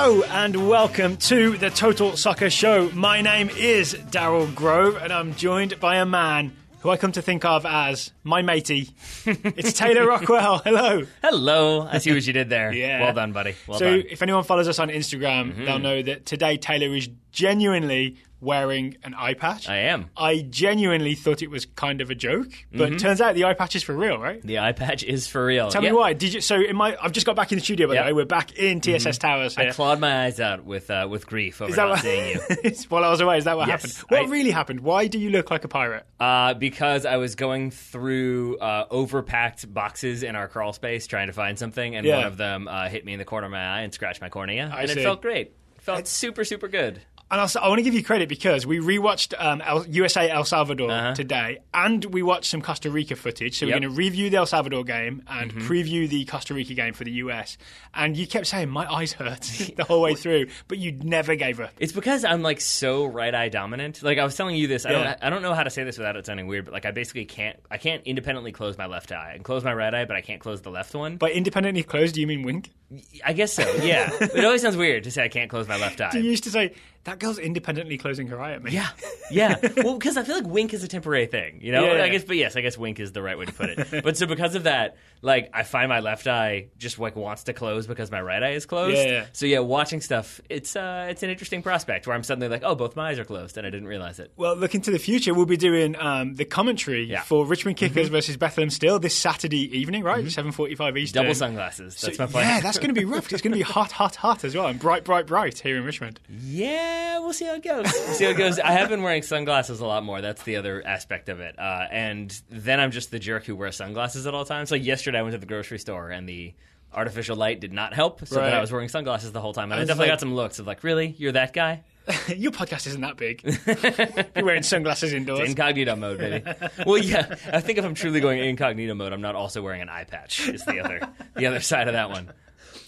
Hello and welcome to the Total Soccer Show. My name is Daryl Grove and I'm joined by a man who I come to think of as my matey. It's Taylor Rockwell. Hello. Hello. I see what you did there. Yeah. Well done, buddy. Well done. If anyone follows us on Instagram, they'll know that today Taylor is genuinely wearing an eye patch. I am. I genuinely thought it was kind of a joke, but it turns out the eye patch is for real, right? The eye patch is for real. Tell me why. I've just got back in the studio, by the way. We're back in TSS Towers here. I clawed my eyes out with grief over not seeing you. While I was away, is that what Yes. happened? What really happened? Why do you look like a pirate? Because I was going through overpacked boxes in our crawl space trying to find something, and one of them hit me in the corner of my eye and scratched my cornea, and it felt great. It felt super, super good. And also, I want to give you credit because we rewatched USA El Salvador today, and we watched some Costa Rica footage. So we're going to review the El Salvador game and preview the Costa Rica game for the US. And you kept saying, my eyes hurt the whole way through, but you never gave up. It's because I'm like so right eye dominant. Like I was telling you this, I don't know how to say this without it sounding weird, but like I basically can't independently close my left eye. I can close my right eye, but I can't close the left one. By independently closed, do you mean wink? I guess so, yeah. It always sounds weird to say I can't close my left eye. You used to say, that girl's independently closing her eye at me. Yeah. Well, because I feel like wink is a temporary thing, you know? Yeah. I guess wink is the right way to put it. But so because of that, like, I find my left eye just, like, wants to close because my right eye is closed. Yeah. So, yeah, watching stuff, it's an interesting prospect where I'm suddenly like, oh, both my eyes are closed, and I didn't realize it. Well, looking to the future, we'll be doing the commentary for Richmond Kickers versus Bethlehem Steel this Saturday evening, right? 7:45 Eastern. Double sunglasses. That's my plan. Yeah, that's going to be rough. It's going to be hot as well, and bright here in Richmond. Yeah, we'll see how it goes. I have been wearing sunglasses a lot more. That's the other aspect of it. And then I'm just the jerk who wears sunglasses at all times. Like yesterday, I went to the grocery store, and the artificial light did not help, so then I was wearing sunglasses the whole time. And I definitely got some looks of like, really? You're that guy? Your podcast isn't that big. You're wearing sunglasses indoors. It's incognito mode, baby. Well, yeah. I think if I'm truly going incognito mode, I'm not also wearing an eye patch. Is the other side of that one.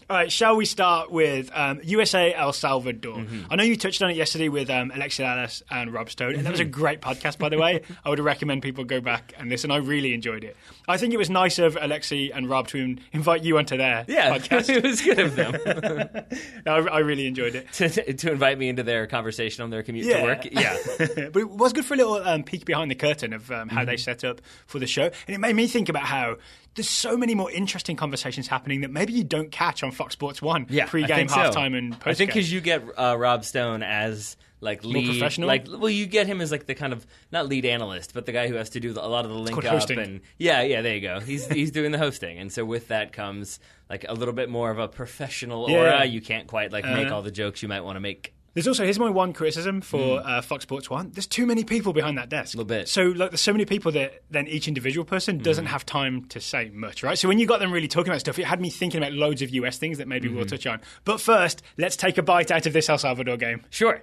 All right, shall we start with USA El Salvador? I know you touched on it yesterday with Alexi Lalas and Rob Stone, and that was a great podcast, by the way. I would recommend people go back and listen. I really enjoyed it. I think it was nice of Alexi and Rob to invite you onto their podcast. It was good of them. I really enjoyed it. To invite me into their conversation on their commute to work. Yeah. But it was good for a little peek behind the curtain of how they set up for the show. And it made me think about how there's so many more interesting conversations happening that maybe you don't catch on Fox Sports 1 pre-game, halftime, and post-game. I think because you get Rob Stone as like lead, more professional. Like, well, you get him as like the kind of not lead analyst, but the guy who has to do a lot of the link up hosting. And there you go. He's doing the hosting, and so with that comes like a little bit more of a professional aura. You can't quite like make all the jokes you might want to make. There's also, here's my one criticism for Fox Sports 1. There's too many people behind that desk. A little bit. So, like, there's so many people that then each individual person doesn't have time to say much, right? So when you got them really talking about stuff, it had me thinking about loads of US things that maybe we'll touch on. But first, let's take a bite out of this El Salvador game. Sure.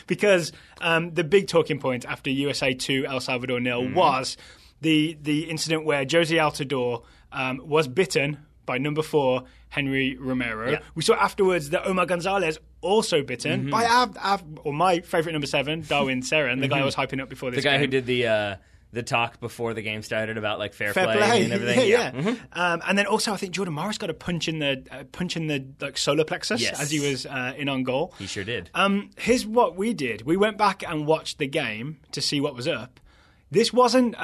Because the big talking point after USA 2, El Salvador 0 was the incident where Jozy Altidore was bitten by number 4, Henry Romero. Yeah. We saw afterwards that Omar Gonzalez also bitten by my favourite number 7, Darwin Seren, the guy I was hyping up before this game. The guy who did the talk before the game started about like fair play and everything. Yeah. And then also I think Jordan Morris got a punch in the like solar plexus as he was in on goal. He sure did. Here's what we did. We went back and watched the game to see what was up. This wasn't.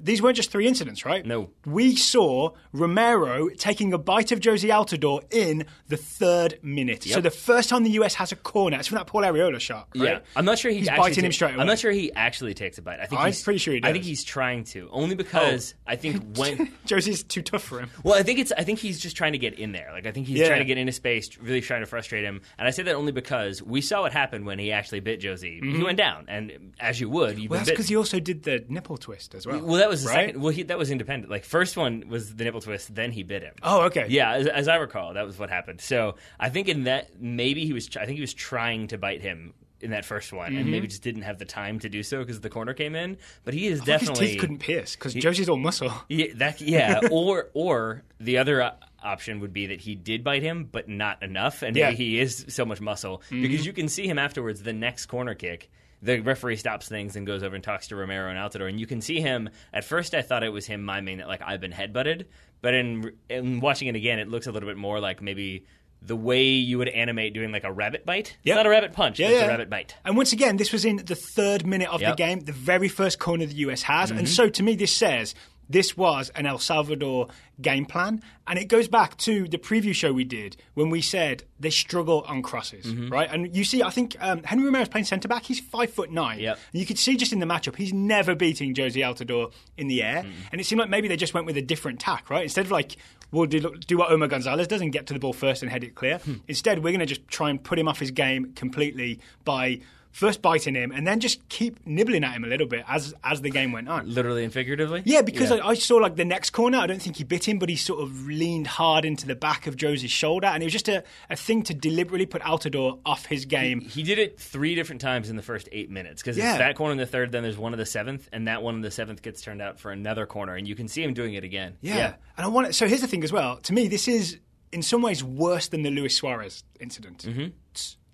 These weren't just 3 incidents, right? No. We saw Romero taking a bite of Jozy Altidore in the 3rd minute. Yep. So the first time the US has a corner, it's from that Paul Areola shot. Right? Yeah, I'm not sure he's biting him straight away. I'm not sure he actually takes a bite. I'm pretty sure he does. I think he's trying to, only because I think when Jozy's too tough for him. Well, I think he's just trying to get in there. Like I think he's trying to get into space, really trying to frustrate him. And I say that only because we saw what happened when he actually bit Jozy. He went down, and as you would, well, that's because he also did the nipple twist as well. Well, that was the second. Well, that was independent. Like first one was the nipple twist, then he bit him. Oh, okay. Yeah, as I recall, that was what happened. So I think in that maybe he was trying to bite him in that first one, and maybe just didn't have the time to do so because the corner came in. But he is definitely his teeth couldn't pierce because Jozy's all muscle. Yeah, or the other option would be that he did bite him, but not enough, and maybe he is so much muscle because you can see him afterwards. The next corner kick. The referee stops things and goes over and talks to Romero and Altidore, and you can see him. At first, I thought it was him miming that, like, I've been headbutted, but in watching it again, it looks a little bit more like maybe the way you would animate doing like a rabbit bite. Yep. It's not a rabbit punch, but it's a rabbit bite. And once again, this was in the 3rd minute of the game, the very first corner the US has. And so to me, this says this was an El Salvador game plan. And it goes back to the preview show we did when we said they struggle on crosses, right? And you see, I think Henry Romero's playing centre-back. He's 5'9". Yep. And you could see just in the matchup, he's never beating Jozy Altidore in the air. And it seemed like maybe they just went with a different tack, right? Instead of like, we'll do what Omar Gonzalez does and get to the ball first and head it clear. Instead, we're going to just try and put him off his game completely by first biting him and then just keep nibbling at him a little bit as the game went on. Literally and figuratively? Yeah, because I saw like the next corner, I don't think he bit him, but he sort of leaned hard into the back of Jozy's shoulder, and it was just a thing to deliberately put Altidore off his game. He did it 3 different times in the first 8 minutes, because it's that corner in the 3rd, then there's one in the 7th, and that one in the 7th gets turned out for another corner, and you can see him doing it again. Yeah. And so here's the thing as well. To me, this is in some ways worse than the Luis Suarez incident.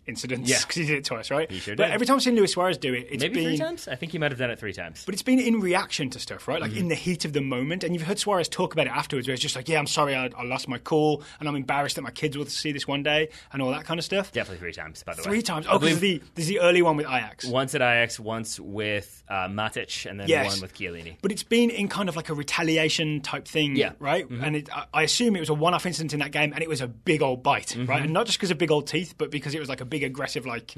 Incidents, because he did it twice, right? He sure did. But every time I've seen Luis Suarez do it, it's Maybe been 3 times? I think he might have done it 3 times. But it's been in reaction to stuff, right? Like in the heat of the moment. And you've heard Suarez talk about it afterwards, where it's just like, yeah, I'm sorry, I lost my cool, and I'm embarrassed that my kids will see this one day, and all that kind of stuff. Definitely 3 times, by the way. 3 times? Oh, because there's the early one with Ajax. Once at Ajax, once with Matic, and then one with Chiellini. But it's been in kind of like a retaliation type thing, right? And I assume it was a one-off incident in that game, and it was a big old bite, right? And not just because of big old teeth, but because it was like a big aggressive, like,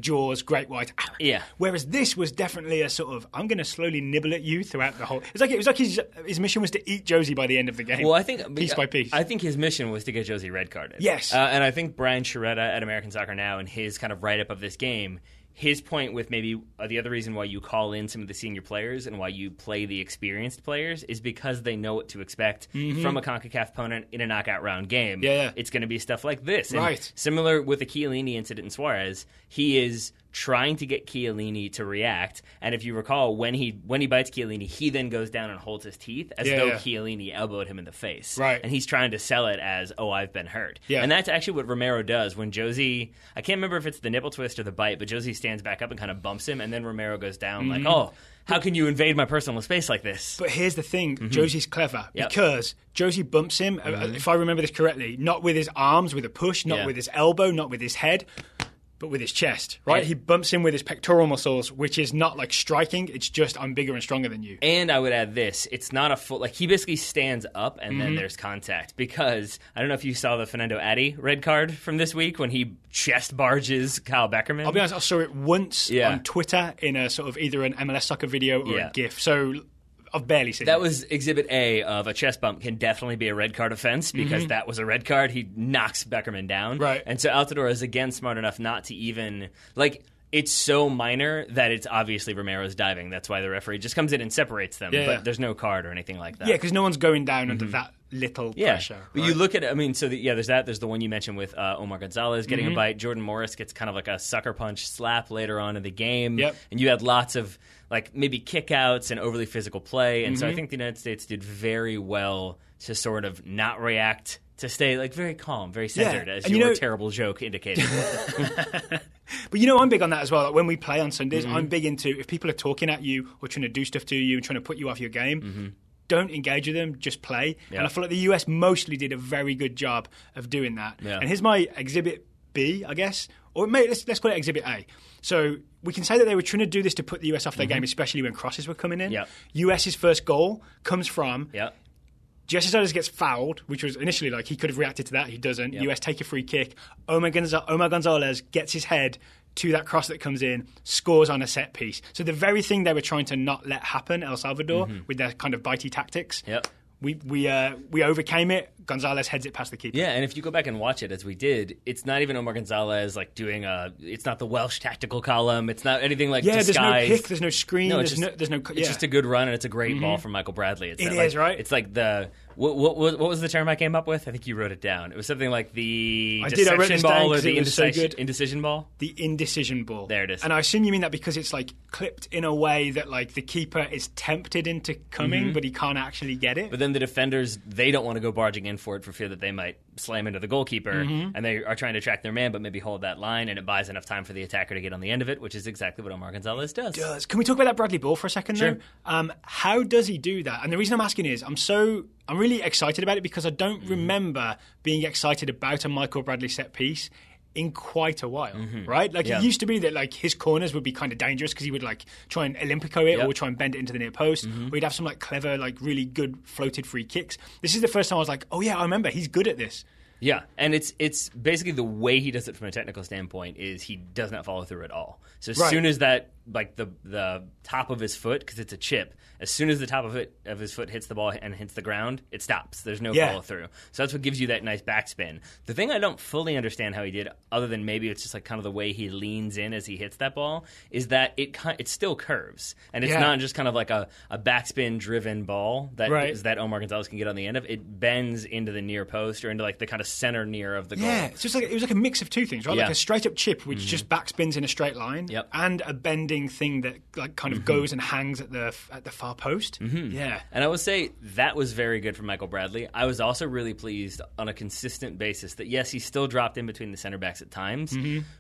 jaws, great white. Yeah. Whereas this was definitely a sort of, I'm going to slowly nibble at you throughout the whole. It was like his mission was to eat Jozy by the end of the game. Well, I think piece by piece. I think his mission was to get Jozy red carded. Yes. And I think Brian Sciaretta at American Soccer Now, in his kind of write up of this game, his point with maybe the other reason why you call in some of the senior players and why you play the experienced players is because they know what to expect from a CONCACAF opponent in a knockout round game. Yeah. It's going to be stuff like this. Right. And similar with the Chiellini incident in Suarez, he is trying to get Chiellini to react. And if you recall, when he bites Chiellini, he then goes down and holds his teeth as though Chiellini elbowed him in the face. Right. And he's trying to sell it as, oh, I've been hurt. Yeah. And that's actually what Romero does when Jozy, I can't remember if it's the nipple twist or the bite, but Jozy stands back up and kind of bumps him, and then Romero goes down like, oh, how can you invade my personal space like this? But here's the thing, Jozy's clever because Jozy bumps him, if I remember this correctly, not with his arms, with a push, not with his elbow, not with his head, but with his chest, right? He bumps him with his pectoral muscles, which is not like striking. It's just, I'm bigger and stronger than you. And I would add this. It's not a full... Like, he basically stands up and then there's contact. Because, I don't know if you saw the Fernando Adi red card from this week when he chest barges Kyle Beckerman. I'll be honest, I saw it once on Twitter in a sort of either an MLS soccer video or a GIF. So I've barely seen that. Was Exhibit A of a chest bump can definitely be a red card offense because that was a red card. He knocks Beckerman down. Right. And so Altidore is again smart enough not to even... Like, it's so minor that it's obviously Romero's diving. That's why the referee just comes in and separates them. But there's no card or anything like that. Yeah, because no one's going down under that little pressure. But you look at it, I mean, so there's that. There's the one you mentioned with Omar Gonzalez getting a bite. Jordan Morris gets kind of like a sucker punch slap later on in the game. Yep. And you had lots of like maybe kickouts and overly physical play. And so I think the United States did very well to sort of not react, to stay like very calm, very centered, as your terrible joke indicated. But I'm big on that as well. Like when we play on Sundays, I'm big into if people are talking at you or trying to do stuff to you and trying to put you off your game, don't engage with them, just play. And I feel like the US mostly did a very good job of doing that. And here's my Exhibit B, I guess. Or let's call it Exhibit A. So we can say that they were trying to do this to put the US off their game, especially when crosses were coming in. US's first goal comes from... Jozy Altidore gets fouled, which was initially like he could have reacted to that. He doesn't. US take a free kick. Omar Gonzalez gets his head to that cross that comes in, scores on a set piece. So the very thing they were trying to not let happen, El Salvador, with their kind of bitey tactics, we overcame it. Gonzalez heads it past the keeper. Yeah, and if you go back and watch it, as we did, it's not even Omar Gonzalez like doing it's not the Welsh tactical column. It's not anything like disguised. There's no pick, there's no screen, there's no. It's just a good run, and it's a great ball from Michael Bradley. It is, right? It's like the... What was the term I came up with? I think you wrote it down. It was something like the deception ball or the indecision ball. The indecision ball. There it is. And I assume you mean that because it's like clipped in a way that like the keeper is tempted into coming, but he can't actually get it. But then the defenders, they don't want to go barging in for it for fear that they might slam into the goalkeeper, and they are trying to track their man, but maybe hold that line, and it buys enough time for the attacker to get on the end of it, which is exactly what Omar Gonzalez does. Can we talk about that Bradley ball for a second, Sure. though? How does he do that? And the reason I'm asking is I'm really excited about it because I don't remember being excited about a Michael Bradley set piece in quite a while, right? Like it used to be that like his corners would be kind of dangerous because he would like try and Olympico it or try and bend it into the near post. Or he'd have some like clever, like really good floated free kicks. This is the first time I was like, oh yeah, I remember he's good at this. Yeah, and it's basically the way he does it from a technical standpoint is he does not follow through at all. So as soon as that, like the top of his foot, because it's a chip, as soon as the top of his foot hits the ball and hits the ground, it stops. There's no follow through. So that's what gives you that nice backspin. The thing I don't fully understand how he did, other than maybe it's just like kind of the way he leans in as he hits that ball, is that it still curves. And it's not just kind of like a backspin driven ball that Omar Gonzalez can get on the end of. It bends into the near post or into like the kind of center near of the goal. Yeah, it's just like it was like a mix of two things, right? Yeah. Like a straight up chip which just backspins in a straight line, and a bending thing that like kind of goes and hangs at the far post. Yeah, and I would say that was very good for Michael Bradley. I was also really pleased on a consistent basis that yes, he still dropped in between the center backs at times,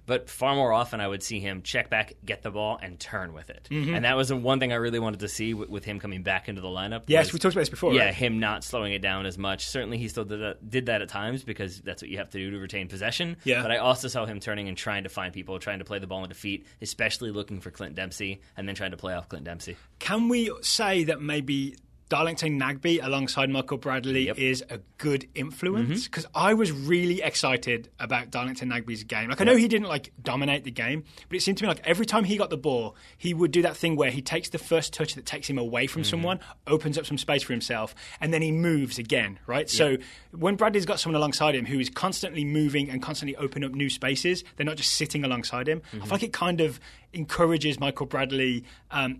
but far more often I would see him check back, get the ball, and turn with it. And that was the one thing I really wanted to see with him coming back into the lineup. Yes, we talked about this before. Yeah, right? him not slowing it down as much. Certainly, he still did that at times because that's what you have to do to retain possession. Yeah. But I also saw him turning and trying to find people, trying to play the ball into feet, especially looking for Clint Dempsey, and then trying to play off Clint Dempsey. Can we say that maybe Darlington Nagbe alongside Michael Bradley is a good influence? Because I was really excited about Darlington Nagbe's game. Like I know he didn't like dominate the game, but it seemed to me like every time he got the ball, he would do that thing where he takes the first touch that takes him away from someone, opens up some space for himself, and then he moves again, right? So when Bradley's got someone alongside him who is constantly moving and constantly opening up new spaces, they're not just sitting alongside him. I feel like it kind of encourages Michael Bradley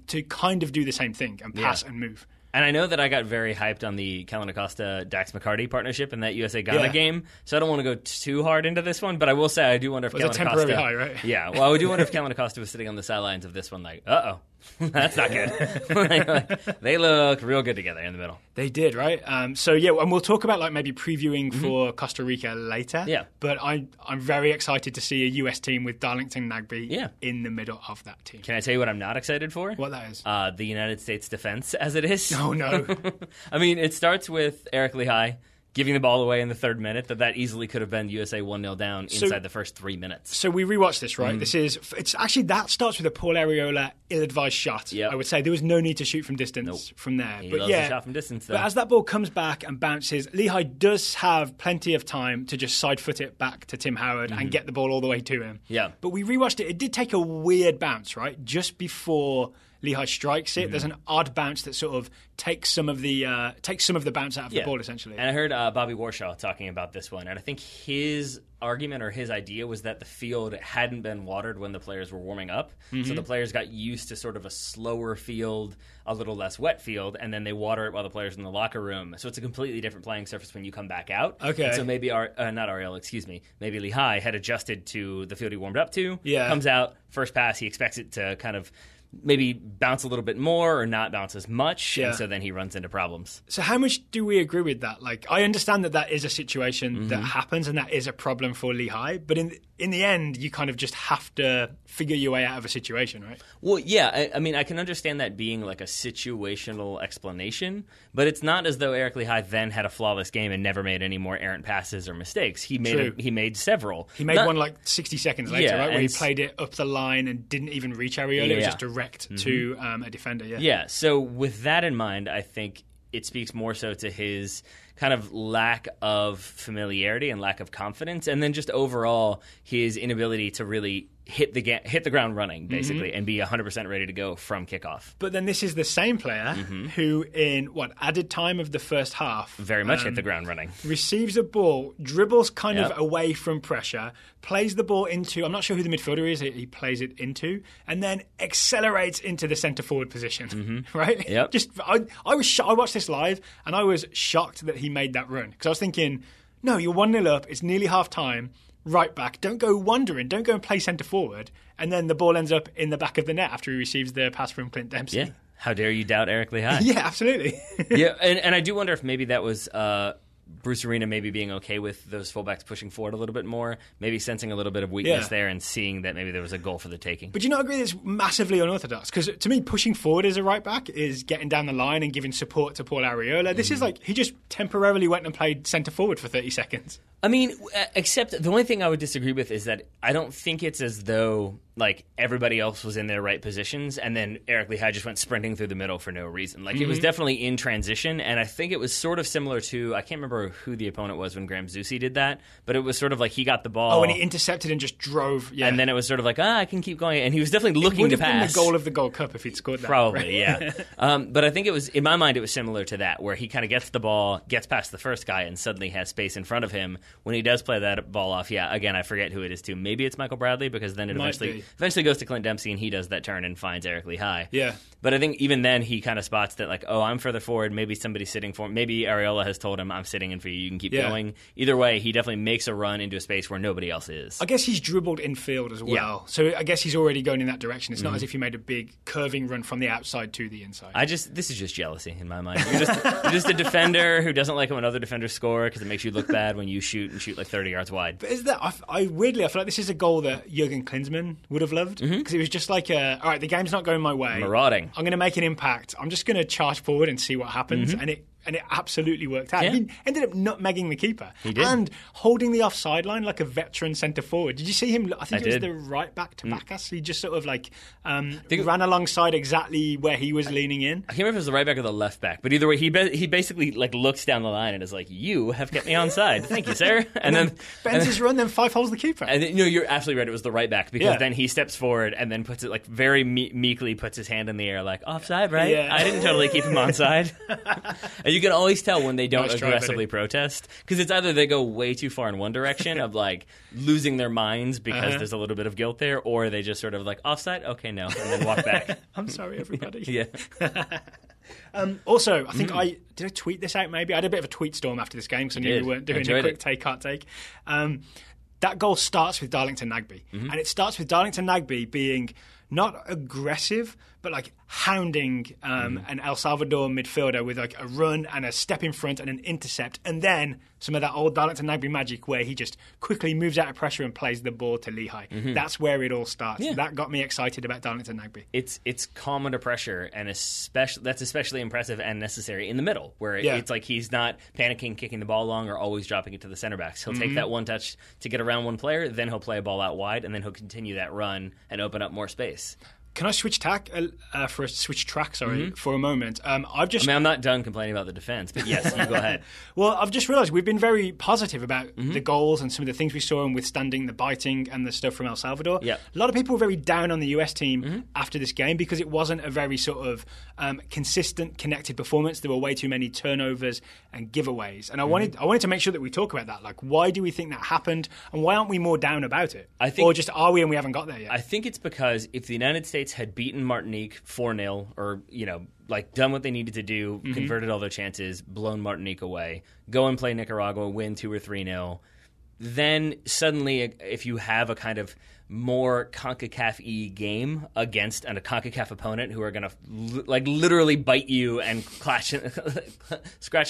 to kind of do the same thing and pass and move. And I know that I got very hyped on the Kellen Acosta-Dax McCarty partnership in that USA-Ghana game, so I don't want to go too hard into this one, but I will say I do wonder if Kellen Acosta... It's a temporary high, right? Yeah, well, I do wonder if Kellen Acosta was sitting on the sidelines of this one like, uh-oh, that's not good. They look real good together in the middle. They did, right? So, yeah, and we'll talk about like maybe previewing for Costa Rica later. Yeah. But I'm very excited to see a US team with Darlington Nagbe in the middle of that team. Can I tell you what I'm not excited for? What that is? The United States defense, as it is. Oh, no. I mean, it starts with Eric Lehigh giving the ball away in the third minute, that easily could have been USA 1-0 down inside the first 3 minutes. So we rewatched this, right? It's actually, that starts with a Paul Areola ill-advised shot. Yep. I would say there was no need to shoot from distance from there. He but loves a shot from distance, though. But as that ball comes back and bounces, Lehigh does have plenty of time to just side foot it back to Tim Howard and get the ball all the way to him. Yeah. But we rewatched it. It did take a weird bounce, right? Just before Lehigh strikes it, there's an odd bounce that sort of takes some of the bounce out of the ball, essentially. And I heard Bobby Warshaw talking about this one, and I think his argument or his idea was that the field hadn't been watered when the players were warming up, so the players got used to sort of a slower field, a little less wet field, and then they water it while the players are in the locker room. So it's a completely different playing surface when you come back out. Okay. And so maybe not Ariel, excuse me, maybe Lehigh had adjusted to the field he warmed up to. Yeah. Comes out, first pass, he expects it to kind of maybe bounce a little bit more or not bounce as much, and so then he runs into problems. So how much do we agree with that? Like, I understand that is a situation that happens and that is a problem for Lehigh, but in the end, you kind of just have to figure your way out of a situation, right? Well, yeah, I mean, I can understand that being like a situational explanation, but it's not as though Eric Lehigh then had a flawless game and never made any more errant passes or mistakes. He made several. He made one like 60 seconds later, right, where he played it up the line and didn't even reach Areola. It was just direct to a defender. Yeah. So with that in mind, I think it speaks more so to his kind of lack of familiarity and lack of confidence, and then just overall his inability to really hit the ground running, basically, and be 100% ready to go from kickoff. But then this is the same player who, in added time of the first half, very much hit the ground running. Receives a ball, dribbles kind of away from pressure, plays the ball into, I'm not sure who the midfielder is, he plays it into, and then accelerates into the centre forward position, right? Yep. I watched this live, and I was shocked that he made that run, because I was thinking, no, you're 1-0 up, it's nearly half time, right back, don't go wandering, don't go and play centre forward, and then the ball ends up in the back of the net after he receives the pass from Clint Dempsey. Yeah, how dare you doubt Eric Lehigh? Yeah, absolutely. Yeah, and I do wonder if maybe that was Bruce Arena maybe being okay with those fullbacks pushing forward a little bit more, maybe sensing a little bit of weakness there and seeing that maybe there was a goal for the taking. But do you not agree that it's massively unorthodox? Because to me, pushing forward as a right-back is getting down the line and giving support to Paul Arriola. This is like he just temporarily went and played centre-forward for 30 seconds. I mean, except the only thing I would disagree with is that I don't think it's as though like everybody else was in their right positions and then Eric Lehigh just went sprinting through the middle for no reason. Like it was definitely in transition, and I think it was sort of similar to, I can't remember who the opponent was when Graham Zusi did that, but it was sort of like he got the ball. Oh, and he intercepted and just drove. Yeah. And then it was sort of like, I can keep going. And he was definitely looking to pass. It would have been the goal of the Gold Cup if he'd scored that. Probably, yeah. But I think it was, in my mind, it was similar to that, where he kind of gets the ball, gets past the first guy, and suddenly has space in front of him. When he does play that ball off, again, I forget who it is to. Maybe it's Michael Bradley, because then it eventually goes to Clint Dempsey, and he does that turn and finds Eric Lehigh. Yeah. But I think even then he kind of spots that, like, I'm further forward, maybe somebody's sitting for him. Maybe Arriola has told him, I'm sitting in for you, you can keep going. Either way, he definitely makes a run into a space where nobody else is. I guess he's dribbled infield as well. Yeah. So I guess he's already going in that direction. It's not as if he made a big curving run from the outside to the inside. This is just jealousy in my mind. You're just a defender who doesn't like when other defenders score because it makes you look bad when you shoot like 30 yards wide. But is that, weirdly, I feel like this is a goal that Jurgen Klinsmann would have loved, because it was just like, all right, the game's not going my way. Marauding. I'm going to make an impact. I'm just going to charge forward and see what happens. And it absolutely worked out. Yeah. He ended up nutmegging the keeper. He did. And holding the offside line like a veteran centre forward. Did you see him? I think it was the right back to back us. He just sort of like ran alongside exactly where he was leaning in. I can't remember if it was the right back or the left back, but either way, he basically like looks down the line and is like, "You have kept me onside. Thank you, sir." And then bends his run, then five holes the keeper. And then, you're absolutely right. It was the right back, because then he steps forward and then puts it like very meekly puts his hand in the air like, offside, right? Yeah. I didn't totally keep him onside. And you can always tell when they don't aggressively protest, because it's either they go way too far in one direction of like losing their minds because there's a little bit of guilt there, or they just sort of like, offside, okay, no, and then walk back. I'm sorry, everybody. Yeah. Also, I think I tweet this out maybe. I had a bit of a tweet storm after this game because I knew we weren't doing a quick take, can't take. That goal starts with Darlington Nagbe. And it starts with Darlington Nagbe being not aggressive, but like hounding an El Salvador midfielder with like a run and a step in front and an intercept, and then some of that old Darlington Nagbe magic where he just quickly moves out of pressure and plays the ball to Lehigh. That's where it all starts. Yeah. That got me excited about Darlington Nagbe. It's calm under pressure, and that's especially impressive and necessary in the middle, where it's like he's not panicking, kicking the ball long, or always dropping it to the center backs. He'll take that one touch to get around one player, then he'll play a ball out wide, and then he'll continue that run and open up more space. Can I switch track for a moment? I'm not done complaining about the defense, but yes, you go ahead. Well, I've just realised we've been very positive about the goals and some of the things we saw and withstanding the biting and the stuff from El Salvador. Yep. A lot of people were very down on the US team after this game because it wasn't a very sort of consistent, connected performance. There were way too many turnovers and giveaways. And I wanted to make sure that we talk about that. Like, why do we think that happened, and why aren't we more down about it? Or just are we and we haven't got there yet? I think it's because if the United States had beaten Martinique 4-0, or like done what they needed to do, converted all their chances, blown Martinique away, go and play Nicaragua, win 2 or 3-0, then suddenly if you have a kind of more CONCACAF-y game against a CONCACAF opponent who are going to like literally bite you and scratch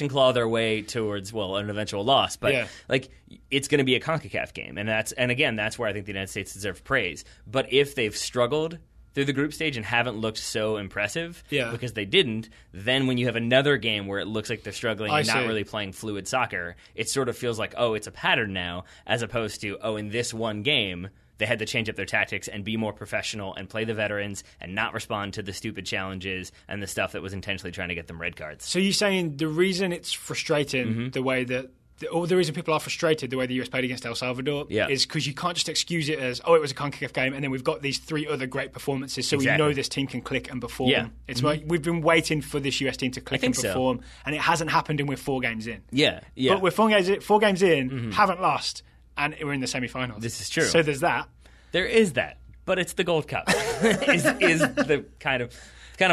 and claw their way towards an eventual loss, but like it's going to be a CONCACAF game, and again that's where I think the United States deserve praise. But if they've struggled through the group stage and haven't looked so impressive, because they didn't, then when you have another game where it looks like they're struggling and not really playing fluid soccer, it sort of feels like, it's a pattern now, as opposed to, in this one game, they had to change up their tactics and be more professional and play the veterans and not respond to the stupid challenges and the stuff that was intentionally trying to get them red cards. So you're saying the reason it's frustrating the way that the reason people are frustrated the way the US played against El Salvador is because you can't just excuse it as, it was a CONCACAF game and then we've got these 3 other great performances, so we know this team can click and perform. Yeah. It's like we've been waiting for this US team to click and perform, and it hasn't happened, and we're 4 games in. Yeah. But we're 4 games in, haven't lost, and we're in the semi-finals. This is true. So there's that. There is that, but it's the Gold Cup is the kind of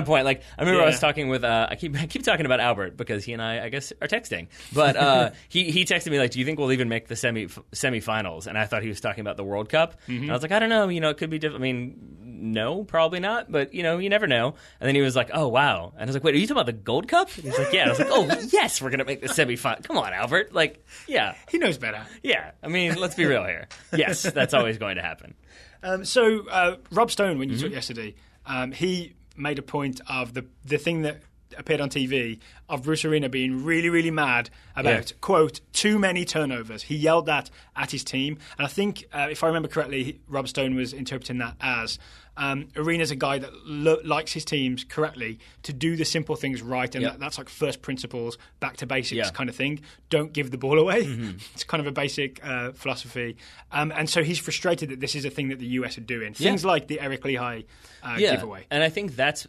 point. Like, I remember I was talking with I keep talking about Albert because he and I guess are texting, but he texted me like, do you think we'll even make the semifinals? And I thought he was talking about the World Cup, and I was like, I don't know, it could be different. I mean, no, probably not, but, you never know. And then he was like, oh, wow. And I was like, wait, are you talking about the Gold Cup? And he's like, yeah. And I was like, oh, yes, we're going to make the semifinal. Come on, Albert. Like, yeah. He knows better. Yeah. I mean, let's be real here. Yes, that's always going to happen. So Rob Stone, when you talked yesterday, he made a point of the thing that appeared on TV of Bruce Arena being really, really mad about, quote, too many turnovers. He yelled that at his team. And I think, if I remember correctly, Rob Stone was interpreting that as Arena's a guy that likes his teams correctly to do the simple things right. And that's like first principles, back to basics kind of thing. Don't give the ball away. It's kind of a basic philosophy. And so he's frustrated that this is a thing that the US are doing. Things like the Eric Lehigh giveaway. And I think that's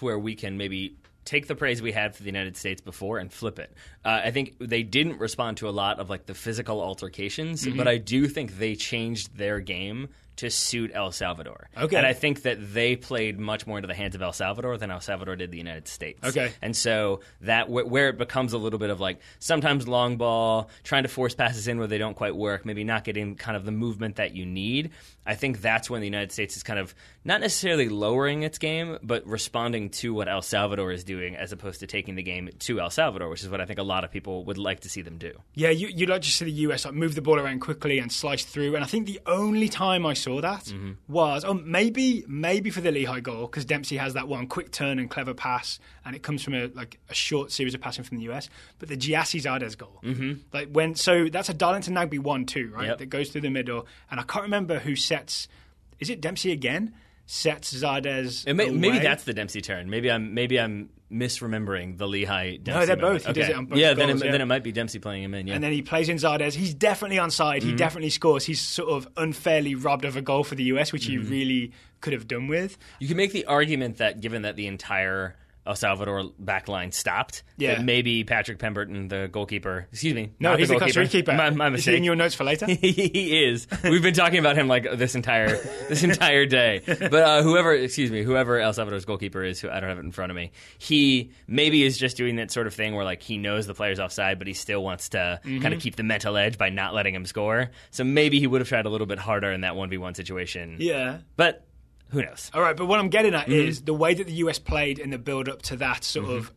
where we can maybe take the praise we had for the United States before and flip it. I think they didn't respond to a lot of like the physical altercations, but I do think they changed their game to suit El Salvador. Okay. And I think that they played much more into the hands of El Salvador than El Salvador did the United States. Okay. And so that where it becomes a little bit of like sometimes long ball, trying to force passes in where they don't quite work, maybe not getting kind of the movement that you need. I think that's when the United States is kind of not necessarily lowering its game, but responding to what El Salvador is doing as opposed to taking the game to El Salvador, which is what I think a lot of people would like to see them do. Yeah, you'd like to see the US like move the ball around quickly and slice through. And I think the only time I saw that was maybe for the Lehigh goal, because Dempsey has that one quick turn and clever pass, and it comes from a short series of passing from the US. But the Giassi Zardes goal, so that's a Darlington Nagbe 1-2, right? Yep. That goes through the middle, and I can't remember who sets. Is it Dempsey again? Sets Zardes. Maybe that's the Dempsey turn. Maybe I'm misremembering the Lehigh Dempsey. No, they're both. He does it on both goals, then it might be Dempsey playing him in. Yeah. And then he plays in Zardes. He's definitely onside. He definitely scores. He's sort of unfairly robbed of a goal for the US, which he really could have done with. You can make the argument that given that the entire El Salvador backline stopped, that maybe Patrick Pemberton, the goalkeeper, excuse me. No, he's the Costa Rica keeper. My mistake. Is he in your notes for later? He is. We've been talking about him like this entire day. But whoever El Salvador's goalkeeper is, who I don't have it in front of me, he maybe is just doing that sort of thing where like he knows the player's offside, but he still wants to kind of keep the mental edge by not letting him score. So maybe he would have tried a little bit harder in that 1v1 situation. Yeah. But who knows? All right, but what I'm getting at is the way that the US played in the build-up to that sort of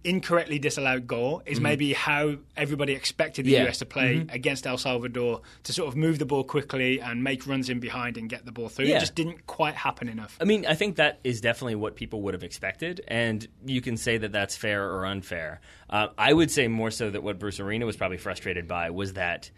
incorrectly disallowed goal is maybe how everybody expected the US to play against El Salvador, to sort of move the ball quickly and make runs in behind and get the ball through. It just didn't quite happen enough. I mean, I think that is definitely what people would have expected, and you can say that that's fair or unfair. I would say more so that what Bruce Arena was probably frustrated by was that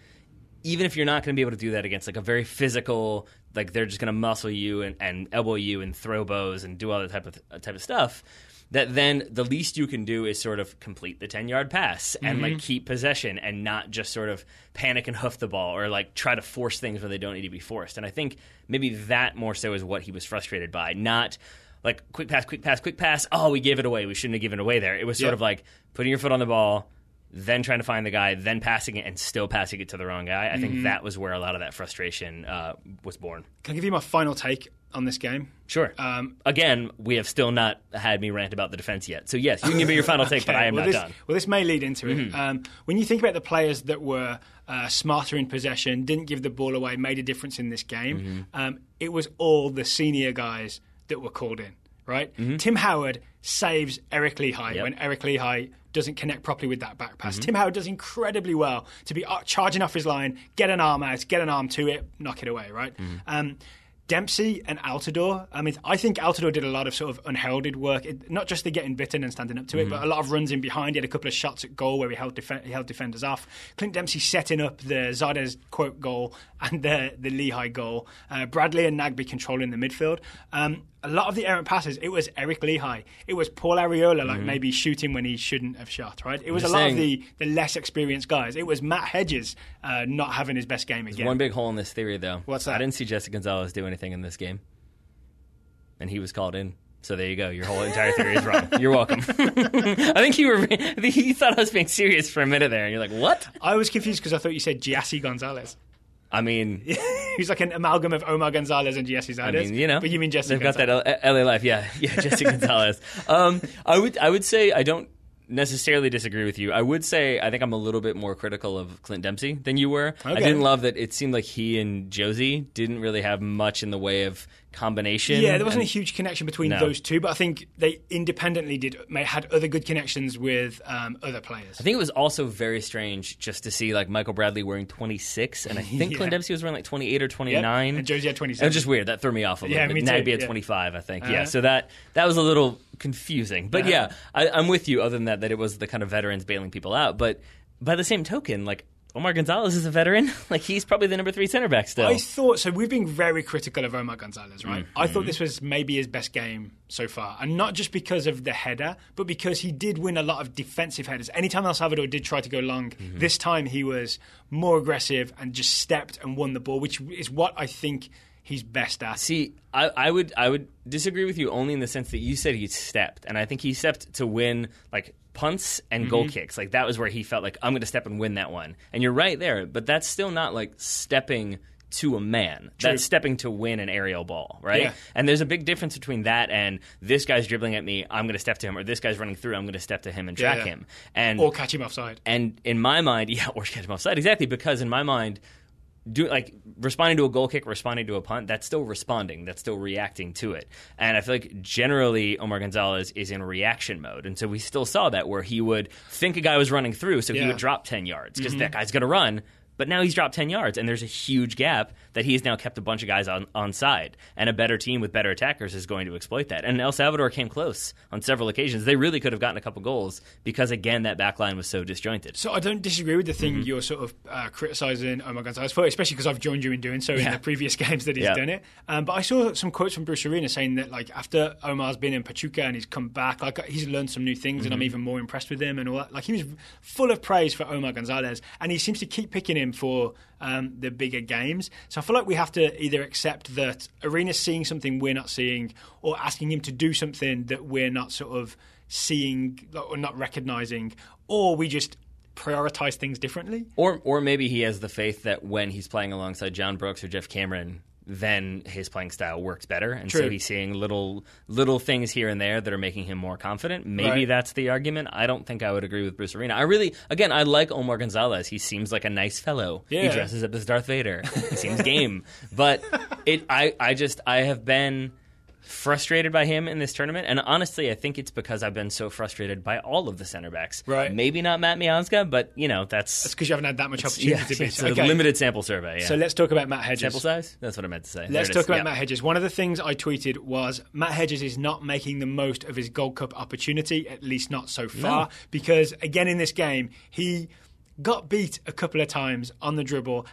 even if you're not going to be able to do that against like a very physical, like they're just going to muscle you and elbow you and throw bows and do all that type of stuff, that then the least you can do is sort of complete the 10-yard pass and like keep possession and not just sort of panic and hoof the ball or like try to force things where they don't need to be forced. And I think maybe that more so is what he was frustrated by, not like quick pass. Oh, we gave it away. We shouldn't have given it away there. It was sort of like putting your foot on the ball, then trying to find the guy, then passing it, and still passing it to the wrong guy. I think that was where a lot of that frustration was born. Can I give you my final take on this game? Sure. Again, we have still not had me rant about the defense yet. So, yes, you can give me your final take, but I am not done. Well, this may lead into it. When you think about the players that were smarter in possession, didn't give the ball away, made a difference in this game, it was all the senior guys that were called in, right? Tim Howard saves Eric Lehigh when Eric Lehigh doesn't connect properly with that back pass. Tim Howard does incredibly well to be charging off his line, get an arm out, get an arm to it, knock it away, right? Dempsey and Altidore, I mean, I think Altidore did a lot of sort of unheralded work, not just the getting bitten and standing up to it, but a lot of runs in behind. He had a couple of shots at goal where he held defenders off. Clint Dempsey setting up the Zardes quote goal and the Lehigh goal. Bradley and Nagbe controlling the midfield. A lot of the errant passes, it was Eric Lehigh. It was Paul Arriola, like maybe shooting when he shouldn't have shot, right? It was a lot of the less experienced guys. It was Matt Hedges not having his best game again. There's one big hole in this theory, though. What's that? I didn't see Jesse Gonzalez do anything in this game. And he was called in. So there you go. Your whole entire theory is wrong. You're welcome. I think you thought I was being serious for a minute there, and you're like, what? I was confused because I thought you said Giassi Gonzalez. I mean, he's like an amalgam of Omar Gonzalez and Giassi Zardes. I mean, you know, but you mean Jesse? They've got that LA life, yeah, Jesse Gonzalez. I would say I don't necessarily disagree with you. I would say I think I'm a little bit more critical of Clint Dempsey than you were. Okay. I didn't love that it seemed like he and Jozy didn't really have much in the way of combination. Yeah, there wasn't a huge connection between those two, but I think they independently had other good connections with other players. I think it was also very strange just to see like Michael Bradley wearing 26, and I think Clint Dempsey was wearing like 28 or 29. Yep. And Jozy had 27. It was just weird. That threw me off a little bit. Me too. Nagby had 25, I think. So that was a little confusing. But I'm with you other than that it was the kind of veterans bailing people out. But by the same token, like, Omar Gonzalez is a veteran. Like, he's probably the number 3 center back still. I thought, so we've been very critical of Omar Gonzalez, right? I thought this was maybe his best game so far. And not just because of the header, but because he did win a lot of defensive headers. Anytime El Salvador did try to go long, this time he was more aggressive and just stepped and won the ball, which is what I think he's best at. See, I would disagree with you only in the sense that you said he stepped. And I think he stepped to win, like, punts and goal kicks. Like, that was where he felt like, I'm going to step and win that one. And you're right there, but that's still not like stepping to a man. True. That's stepping to win an aerial ball, right? Yeah. And there's a big difference between that and this guy's dribbling at me, I'm going to step to him, or this guy's running through, I'm going to step to him and track him. Or catch him offside. And in my mind, or catch him offside, exactly, because in my mind, responding to a goal kick, responding to a punt, that's still responding. That's still reacting to it. And I feel like generally Omar Gonzalez is in reaction mode. And so we still saw that where he would think a guy was running through, so he would drop 10 yards because that guy's going to run. But now he's dropped 10 yards, and there's a huge gap that he's now kept a bunch of guys on side. And a better team with better attackers is going to exploit that. And El Salvador came close on several occasions. They really could have gotten a couple goals because, again, that back line was so disjointed. So I don't disagree with the thing you're sort of criticising Omar Gonzalez for, especially because I've joined you in doing so in the previous games that he's done it. But I saw some quotes from Bruce Arena saying that, like, after Omar's been in Pachuca and he's come back, like, he's learned some new things and I'm even more impressed with him and all that. Like, he was full of praise for Omar Gonzalez, and he seems to keep picking him for the bigger games. So I feel like we have to either accept that Arena's seeing something we're not seeing, or asking him to do something that we're not sort of seeing or not recognising, or we just prioritise things differently. Or maybe he has the faith that when he's playing alongside John Brooks or Jeff Cameron, then his playing style works better. And so he's seeing little things here and there that are making him more confident. Maybe that's the argument. I don't think I would agree with Bruce Arena. I like Omar Gonzalez. He seems like a nice fellow. Yeah. He dresses up as Darth Vader. He seems game. But I have been frustrated by him in this tournament, and honestly I think it's because I've been so frustrated by all of the center backs. Maybe not Matt Miazga, but that's because you haven't had that much opportunity to be. It's a limited sample survey. So let's talk about Matt Hedges. Sample size? That's what I meant to say. Let's talk about Matt Hedges. One of the things I tweeted was Matt Hedges is not making the most of his Gold Cup opportunity, at least not so far, because again in this game he got beat a couple of times on the dribble.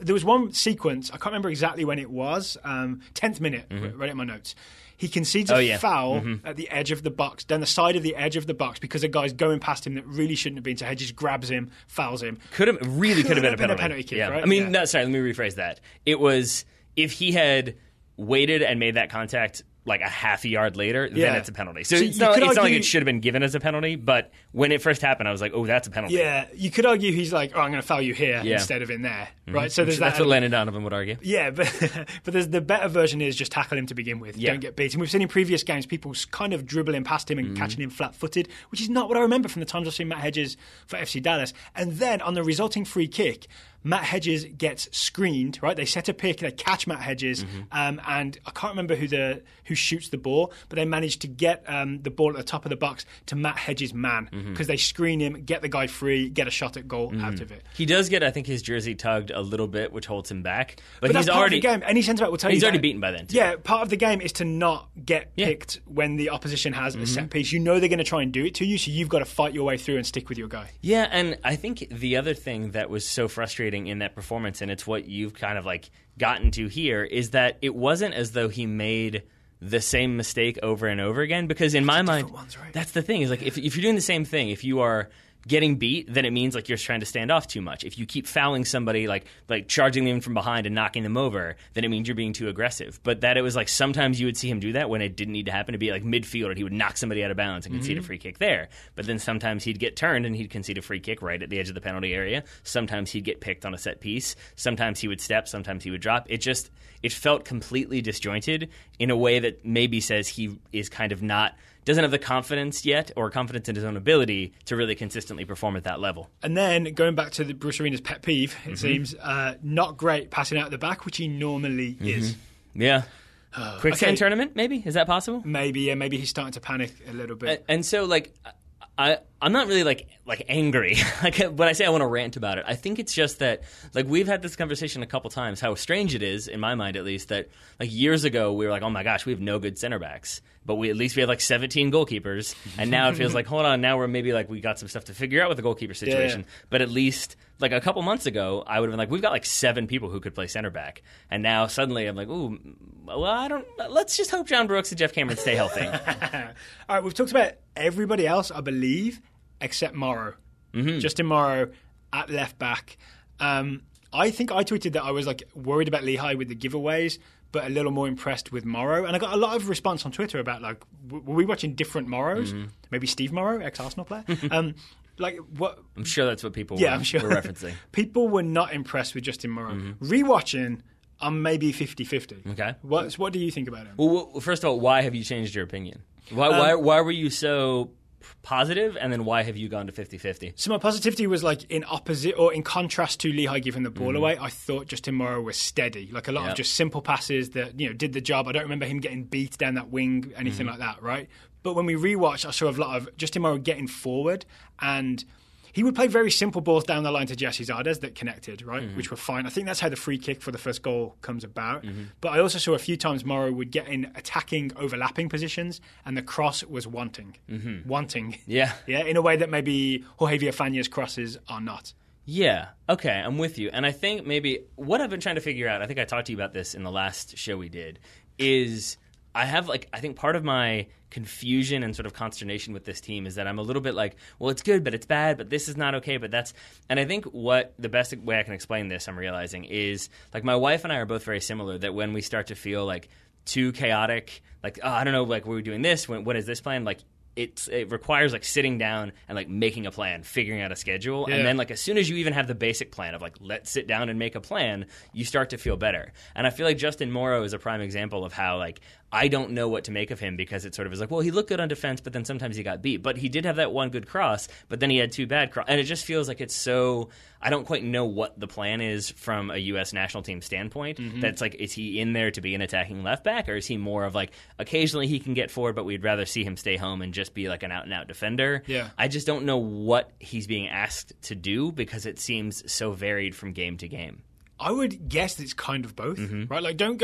There was one sequence, I can't remember exactly when it was, 10th minute, read it in my notes. He concedes a foul at the edge of the box, down the side of the edge of the box, because a guy's going past him that really shouldn't have been. So Hedges grabs him, fouls him. Could have been a penalty kick, right? I mean, no, sorry, let me rephrase that. It was, if he had waited and made that contact like a half a yard later, then it's a penalty. So it's not like it should have been given as a penalty, but when it first happened, I was like, oh, that's a penalty. Yeah, you could argue he's like, oh, I'm going to foul you here instead of in there, right? So that's what Landon Donovan would argue. Yeah, but there's the better version is just tackle him to begin with. Don't get beat. And we've seen in previous games people kind of dribbling past him and catching him flat-footed, which is not what I remember from the times I've seen Matt Hedges for FC Dallas. And then on the resulting free kick, Matt Hedges gets screened, right? They set a pick, they catch Matt Hedges, and I can't remember who shoots the ball, but they manage to get the ball at the top of the box to Matt Hedges' man, because they screen him, get the guy free, get a shot at goal out of it. He does get, I think, his jersey tugged a little bit, which holds him back. But he's that's already part of the game. Any centre back will tell you he's already beaten by then, too. Yeah, part of the game is to not get picked when the opposition has a set piece. You know they're going to try and do it to you, so you've got to fight your way through and stick with your guy. Yeah, and I think the other thing that was so frustrating in that performance, and it's what you've kind of like gotten to here, is that it wasn't as though he made the same mistake over and over again, because in my mind, that's the thing, is like if you're doing the same thing, if you are getting beat, then it means like you're trying to stand off too much. If you keep fouling somebody, like charging them from behind and knocking them over, then it means you're being too aggressive. But that it was like sometimes you would see him do that when it didn't need to happen, to be like midfield, and he would knock somebody out of bounds and concede a free kick there. But then sometimes he'd get turned and he'd concede a free kick right at the edge of the penalty area. Sometimes he'd get picked on a set piece. Sometimes he would step. Sometimes he would drop. It felt completely disjointed in a way that maybe says he is kind of not doesn't have the confidence yet or confidence in his own ability to really consistently perform at that level. And then going back to the Bruce Arena's pet peeve, it seems, not great passing out at the back, which he normally is. Yeah. Quicksand tournament, maybe? Is that possible? Maybe, yeah. Maybe he's starting to panic a little bit. And so, like, I'm not really like angry. Like when I say I want to rant about it, I think it's just that like we've had this conversation a couple times. How strange it is, in my mind at least, that like years ago we were like, oh my gosh, we have no good center backs, but at least we have like 17 goalkeepers, and now it feels like hold on, now we're maybe like we got some stuff to figure out with the goalkeeper situation. Yeah. But at least like a couple months ago, I would have been like, we've got like 7 people who could play center back, and now suddenly I'm like, ooh, well I don't. Let's just hope John Brooks and Jeff Cameron stay healthy. All right, we've talked about everybody else, I believe, except Morrow. Justin Morrow at left back. I think I tweeted that I was like worried about Lehigh with the giveaways, but a little more impressed with Morrow. And I got a lot of response on Twitter about like, were we watching different Morrows? Maybe Steve Morrow, ex-Arsenal player. Like what? I'm sure that's what people I'm sure. were referencing. People were not impressed with Justin Morrow. Rewatching, I'm maybe 50-50. Okay. What do you think about him? Well, first of all, why have you changed your opinion? Why were you so positive, and then why have you gone to 50-50? So my positivity was like in opposite or in contrast to Lehigh giving the ball away. I thought Justin Morrow was steady, like a lot of just simple passes that did the job. I don't remember him getting beat down that wing, anything like that, right? But when we rewatched, I saw a lot of Justin Morrow getting forward, and he would play very simple balls down the line to Jesse Zardes that connected, right, which were fine. I think that's how the free kick for the first goal comes about. But I also saw a few times Morrow would get in attacking, overlapping positions, and the cross was wanting. Yeah, in a way that maybe Jorge Villafaña's crosses are not. Yeah, okay, I'm with you. And I think maybe what I've been trying to figure out, I think I talked to you about this in the last show we did, is I think part of my confusion and sort of consternation with this team is that I'm a little bit like, well, it's good, but it's bad, but this is not okay, but that's... And I think what the best way I can explain this, I'm realizing, is like my wife and I are both very similar, that when we start to feel like too chaotic, like, oh, I don't know, like, were we doing this? What is this plan? Like, it requires like sitting down and like making a plan, figuring out a schedule, and then like as soon as you even have the basic plan of like let's sit down and make a plan, you start to feel better. And I feel like Justin Morrow is a prime example of how like I don't know what to make of him, because it sort of is like, well, he looked good on defense, but then sometimes he got beat. But he did have that one good cross, but then he had 2 bad crosses. And it just feels like it's so... I don't quite know what the plan is from a U.S. national team standpoint. That's like, is he in there to be an attacking left back, or is he more of like, occasionally he can get forward, but we'd rather see him stay home and just be like an out-and-out defender? Yeah. I just don't know what he's being asked to do, because it seems so varied from game to game. I would guess that it's kind of both, right? Like, don't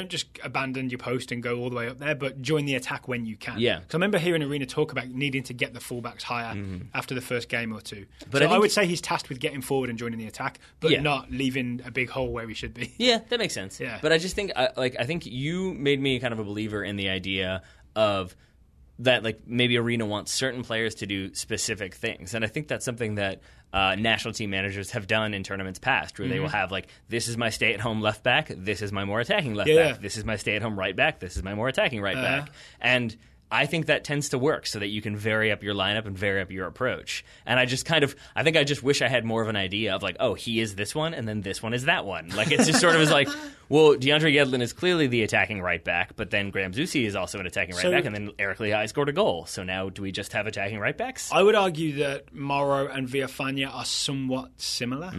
just abandon your post and go all the way up there, but join the attack when you can. Yeah. Because I remember hearing Arena talk about needing to get the fullbacks higher after the first game or two. But so I would say he's tasked with getting forward and joining the attack, but not leaving a big hole where he should be. Yeah, that makes sense. Yeah. But I just think, I think you made me kind of a believer in the idea of that, like, maybe Arena wants certain players to do specific things. And I think that's something that national team managers have done in tournaments past, where they will have, like, this is my stay-at-home left back, this is my more attacking left back, this is my stay-at-home right back, this is my more attacking right back. And I think that tends to work so that you can vary up your lineup and vary up your approach. And I just I think I just wish I had more of an idea of like, oh, he is this one and then this one is that one. Like, it's just sort of is like, well, DeAndre Yedlin is clearly the attacking right back, but then Graham Zusi is also an attacking right back, and then Eric Lehigh scored a goal. So now do we just have attacking right backs? I would argue that Morrow and Villafaña are somewhat similar.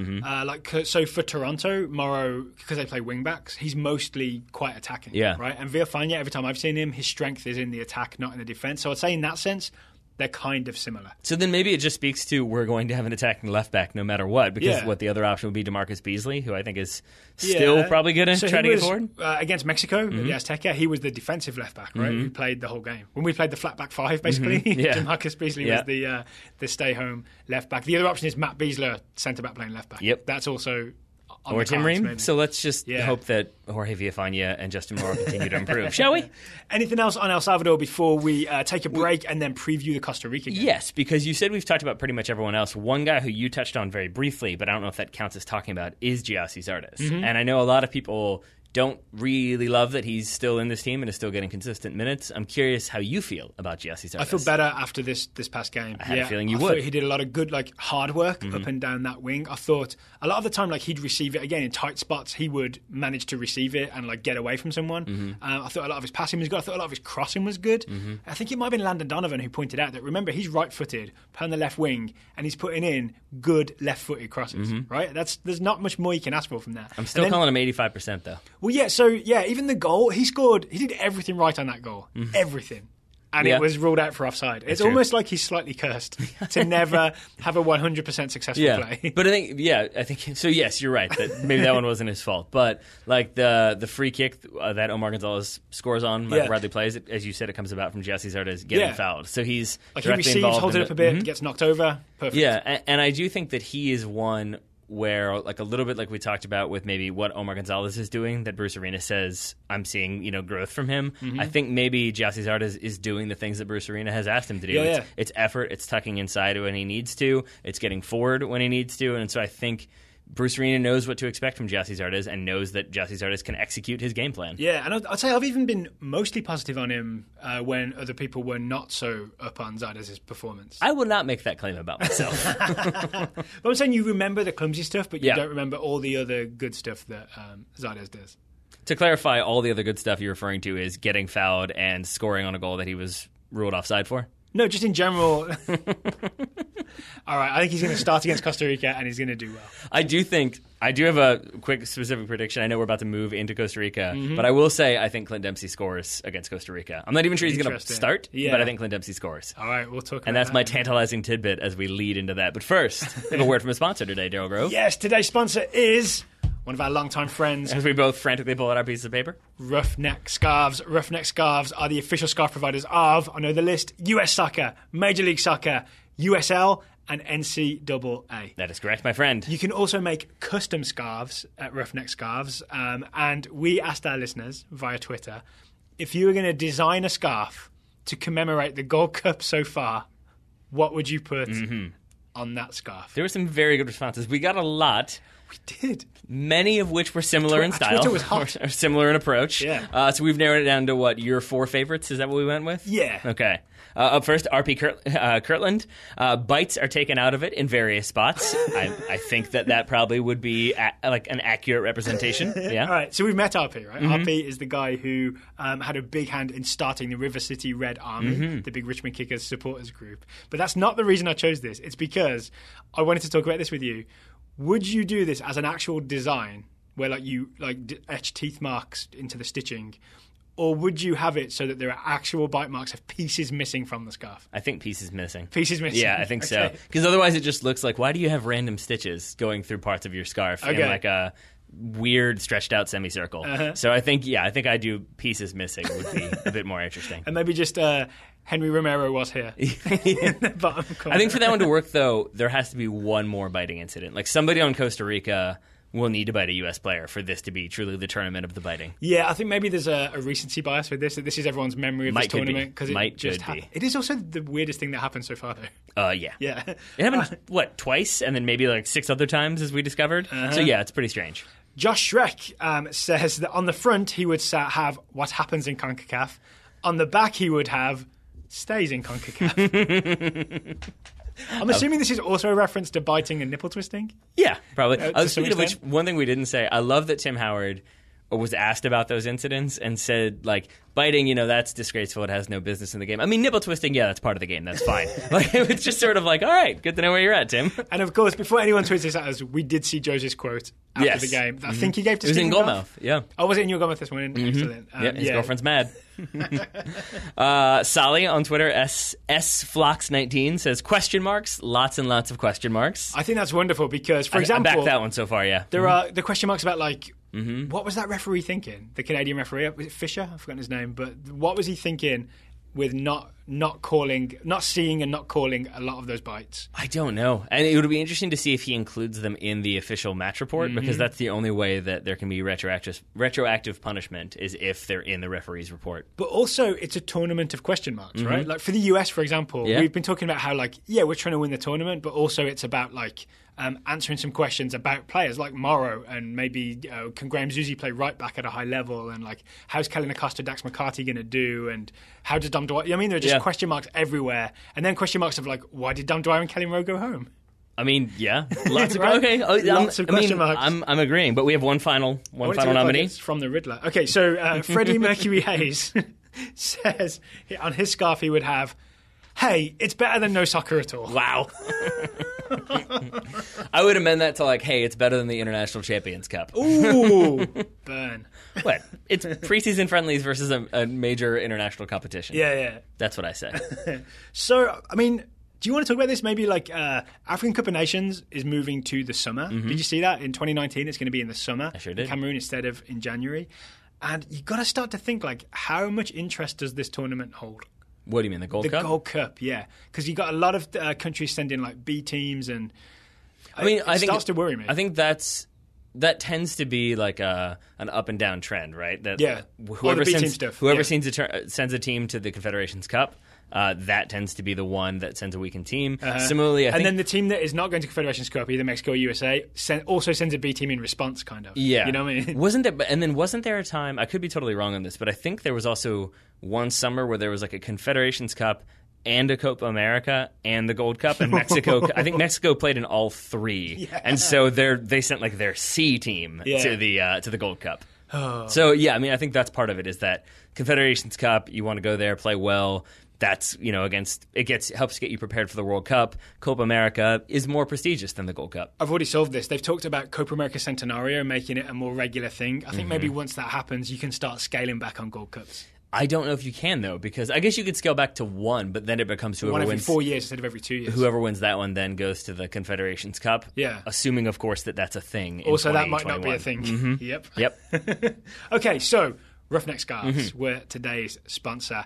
So for Toronto, Morrow, because they play wing backs, he's mostly quite attacking. Right? And Villafaña, every time I've seen him, his strength is in the attack, not in the defense. So I'd say in that sense, they're kind of similar. So then maybe it just speaks to we're going to have an attacking left back no matter what, because what the other option would be DeMarcus Beasley, who I think is still probably going to try to get forward. Against Mexico, at the Azteca, he was the defensive left back, right? Who played the whole game. When we played the flat back 5, basically, DeMarcus Beasley was the stay home left back. The other option is Matt Beasler, centre back playing left back. That's also... Or Tim Ream. So let's just hope that Jorge Villafaña and Justin Morrow continue to improve, shall we? Anything else on El Salvador before we take a break and then preview the Costa Rica game? Yes, because you said we've talked about pretty much everyone else. One guy who you touched on very briefly, but I don't know if that counts as talking about, is Jozy Altidore. And I know a lot of people don't really love that he's still in this team and is still getting consistent minutes. I'm curious how you feel about Jozy Altidore. I feel better after this past game. I had a feeling you I would. thought he did a lot of good, hard work up and down that wing. I thought a lot of the time, he'd receive it again in tight spots. He would manage to receive it and get away from someone. I thought a lot of his passing was good. I thought a lot of his crossing was good. I think it might have been Landon Donovan who pointed out that, remember, he's right-footed, on the left wing, and he's putting in good left-footed crosses. Right? There's not much more you can ask for from that. I'm still calling him 85% though. Well, yeah. So even the goal he scored, he did everything right on that goal, everything. And it was ruled out for offside. It's almost like he's slightly cursed to never have a 100% successful play. But I think so. Yes, you're right. That maybe that one wasn't his fault. But the free kick that Omar Gonzalez scores on, Michael Bradley plays, as you said, it comes about from Jozy Altidore getting fouled. So he's he receives, holds it up a bit, gets knocked over. Perfect. Yeah, and I do think that he is one where, a little bit like we talked about with maybe what Omar Gonzalez is doing, that Bruce Arena says, I'm seeing, growth from him. I think maybe Jozy Altidore is doing the things that Bruce Arena has asked him to do. It's effort, it's tucking inside when he needs to, it's getting forward when he needs to, and so I think Bruce Arena knows what to expect from Jozy Altidore and knows that Jozy Altidore can execute his game plan. Yeah, and I'd say I've even been mostly positive on him when other people were not so up on Zardes' performance. I will not make that claim about myself. But I'm saying you remember the clumsy stuff, but you don't remember all the other good stuff that Zardes does. To clarify, all the other good stuff you're referring to is getting fouled and scoring on a goal that he was ruled offside for? No, just in general. All right, I think he's going to start against Costa Rica and he's going to do well. I do have a quick specific prediction. I know we're about to move into Costa Rica, but I will say I think Clint Dempsey scores against Costa Rica. I'm not even sure he's going to start, but I think Clint Dempsey scores. All right, we'll talk about that. And that's my tantalizing tidbit as we lead into that. But first, we have a word from a sponsor today, Daryl Grove. Yes, today's sponsor is one of our longtime friends. As we both frantically pull out our pieces of paper. Ruffneck Scarves. Ruffneck Scarves are the official scarf providers of, I know the list, US Soccer, Major League Soccer, USL, and NCAA. That is correct, my friend. You can also make custom scarves at Ruffneck Scarves. And we asked our listeners via Twitter, if you were going to design a scarf to commemorate the Gold Cup so far, what would you put on that scarf? There were some very good responses. We got a lot. We did. Many of which were similar in style. Twitter was hot. Or similar in approach. Yeah. So we've narrowed it down to what, your 4 favorites? Is that what we went with? Yeah. Okay. Up first, RP Kirtland. Bites are taken out of it in various spots. I think that probably would be an accurate representation. Yeah. All right. So we've met RP, right? RP is the guy who had a big hand in starting the River City Red Army, the big Richmond Kickers supporters group. But that's not the reason I chose this. It's because I wanted to talk about this with you. Would you do this as an actual design where you etch teeth marks into the stitching? Or would you have it so that there are actual bite marks of pieces missing from the scarf? I think pieces missing. Pieces missing? Yeah, I think so. Because otherwise it just looks like, why do you have random stitches going through parts of your scarf in a weird stretched out semicircle? So I think I do pieces missing would be a bit more interesting. And maybe just Henry Romero was here in the bottom corner. I think for that one to work, though, there has to be one more biting incident. Like somebody on Costa Rica will need to bite a U.S. player for this to be truly the tournament of the biting. Yeah, I think maybe there's a recency bias with this, that this is everyone's memory of this tournament. Because it is also the weirdest thing that happened so far, though. Yeah. Yeah. It happened, twice? And then maybe 6 other times, as we discovered? So, yeah, it's pretty strange. Josh Schreck says that on the front, he would have what happens in CONCACAF. On the back, he would have stays in CONCACAF. I'm assuming this is also a reference to biting and nipple twisting? Yeah, probably. Speaking of which, one thing we didn't say, I love that Tim Howard was asked about those incidents and said, biting, that's disgraceful. It has no business in the game. I mean, nipple twisting, yeah, that's part of the game. That's fine. It was just sort of all right, good to know where you're at, Tim. And of course, before anyone tweets this at us, we did see Jozy's quote after the game. I think he gave to Stephen Goff. It was in Goalmouth, yeah. Oh, was it in your Goalmouth this morning? Excellent. Yeah, his girlfriend's mad. Sally on Twitter, SFlox19, says question marks, lots and lots of question marks. I think that's wonderful because, for example... I backed that one so far, yeah. There are the question marks about, what was that referee thinking? The Canadian referee? Was it Fisher? I've forgotten his name. But what was he thinking with not seeing and not calling a lot of those bites? I don't know. And it would be interesting to see if he includes them in the official match report, because that's the only way that there can be retroactive punishment is if they're in the referee's report. But also, it's a tournament of question marks, right? For the US, for example, we've been talking about how, we're trying to win the tournament, but also it's about, answering some questions about players like Morrow, and maybe can Graham Zusi play right back at a high level, and like how's Kellen Acosta, Dax McCarty going to do, and how does Dom Dwyer? I mean, there are just question marks everywhere, and then question marks of like, why did Dom Dwyer and Kelly Moreau go home? I mean, yeah, lots of right? okay. Lots of question marks. I'm agreeing, but we have one final nominee. It's from the Riddler. Okay, so Freddie Mercury Hayes says on his scarf he would have, "Hey, it's better than no soccer at all." Wow. I would amend that to like, "Hey, it's better than the International Champions Cup." Ooh, burn. What? It's preseason friendlies versus a major international competition. Yeah. That's what I said. So, I mean, do you want to talk about this? Maybe like African Cup of Nations is moving to the summer. Did you see that? In 2019, it's going to be in the summer. I sure did. In Cameroon instead of in January. And you've got to start to think, like, how much interest does this tournament hold? What do you mean, the Gold Cup? The Gold Cup, yeah. Because you've got a lot of countries sending, like, B teams, and I mean, it starts to worry me. I think that tends to be like an up and down trend, right? That whoever sends a team to the Confederations Cup, that tends to be the one that sends a weakened team. Similarly, I think, then the team that is not going to Confederations Cup, either Mexico or USA, also sends a B team in response, kind of. Yeah, you know what I mean? Wasn't there a time? I could be totally wrong on this, but I think there was also one summer where there was like a Confederations Cup and a Copa America and the Gold Cup, and Mexico. I think Mexico played in all three, and so they sent like their C team to the Gold Cup. So yeah, I mean, I think that's part of it, is that Confederations Cup, you want to go there, play well. That's, helps get you prepared for the World Cup. Copa America is more prestigious than the Gold Cup. I've already solved this. They've talked about Copa America Centenario, making it a more regular thing. I think maybe once that happens, you can start scaling back on Gold Cups. I don't know if you can, though, because I guess you could scale back to one, but then it becomes whoever one every wins. 4 years instead of every 2 years. Whoever wins that one then goes to the Confederations Cup. Yeah. Assuming, of course, that's a thing. Also, that might not be a thing. Yep. Okay, so Ruffneck Scarves were today's sponsor.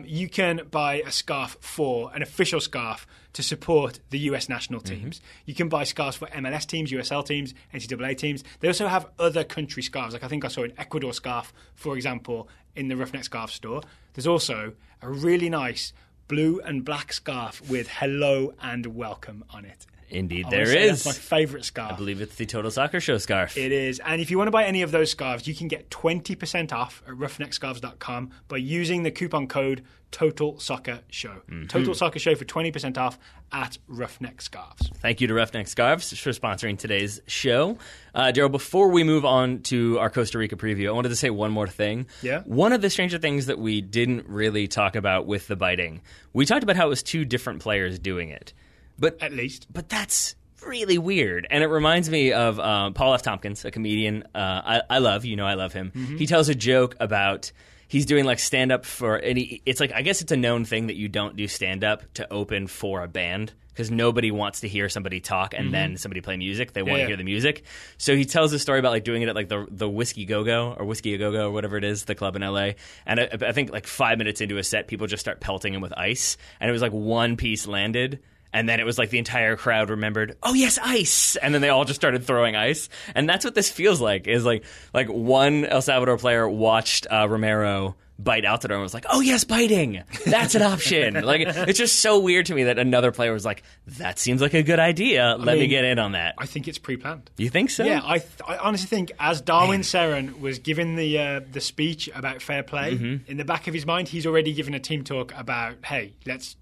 You can buy a scarf an official scarf to support the US national teams. You can buy scarves for MLS teams, USL teams, NCAA teams. They also have other country scarves. Like I think I saw an Ecuador scarf, for example, in the Ruffneck Scarves store. There's also a really nice blue and black scarf with hello and welcome on it. Indeed, there is. That's my favourite scarf. I believe it's the Total Soccer Show scarf. It is. And if you want to buy any of those scarves, you can get 20% off at ruffneckscarves.com by using the coupon code Total Soccer Show. Total Soccer Show for 20% off at Ruffneck Scarves. Thank you to Ruffneck Scarves for sponsoring today's show. Daryl, before we move on to our Costa Rica preview, I wanted to say one more thing. Yeah? One of the stranger things that we didn't really talk about with the biting, we talked about how it was two different players doing it. But that's really weird. And it reminds me of Paul F. Tompkins, a comedian I love. I love him. He tells a joke about he's doing like stand-up for... And it's like, I guess it's a known thing that you don't do stand-up to open for a band, because nobody wants to hear somebody talk and then somebody play music. They want to hear the music. So he tells a story about like doing it at like the Whiskey Go-Go or whatever it is, the club in LA. And I think like 5 minutes into a set, people just start pelting him with ice. And it was like one piece landed. And then it was like the entire crowd remembered, oh, yes, ice. And then they all just started throwing ice. And that's what this feels like, is like one El Salvador player watched Romero bite Altidore and was like, oh, yes, biting. That's an option. Like, it's just so weird to me that another player was like, that seems like a good idea. Let me get in on that. I think it's pre-planned. You think so? Yeah, I honestly think as Darwin Seren was giving the speech about fair play, in the back of his mind, he's already given a team talk about, hey, let's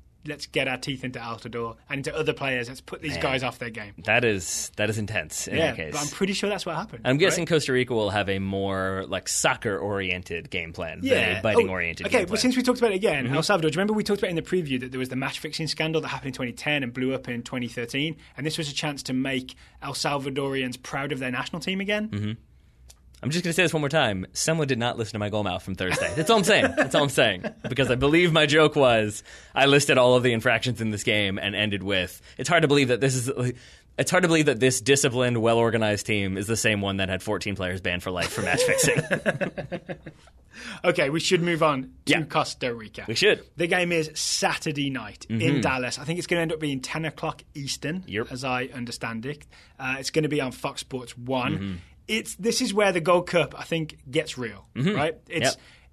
get our teeth into Altidore and into other players. Let's put these guys off their game. That is intense in that case. But I'm pretty sure that's what happened. I'm guessing Costa Rica will have a more like soccer-oriented game plan than a biting-oriented game plan. Okay, well, since we talked about it again, El Salvador, do you remember we talked about in the preview that there was the match-fixing scandal that happened in 2010 and blew up in 2013? And this was a chance to make El Salvadorians proud of their national team again? I'm just going to say this one more time. Someone did not listen to my goal mouth from Thursday. That's all I'm saying. Because I believe my joke was I listed all of the infractions in this game and ended with, it's hard to believe that this disciplined, well-organized team is the same one that had 14 players banned for life for match fixing. Okay, we should move on to Costa Rica. We should. The game is Saturday night in Dallas. I think it's going to end up being 10 o'clock Eastern, as I understand it. It's going to be on Fox Sports 1. This is where the Gold Cup, I think, gets real, right?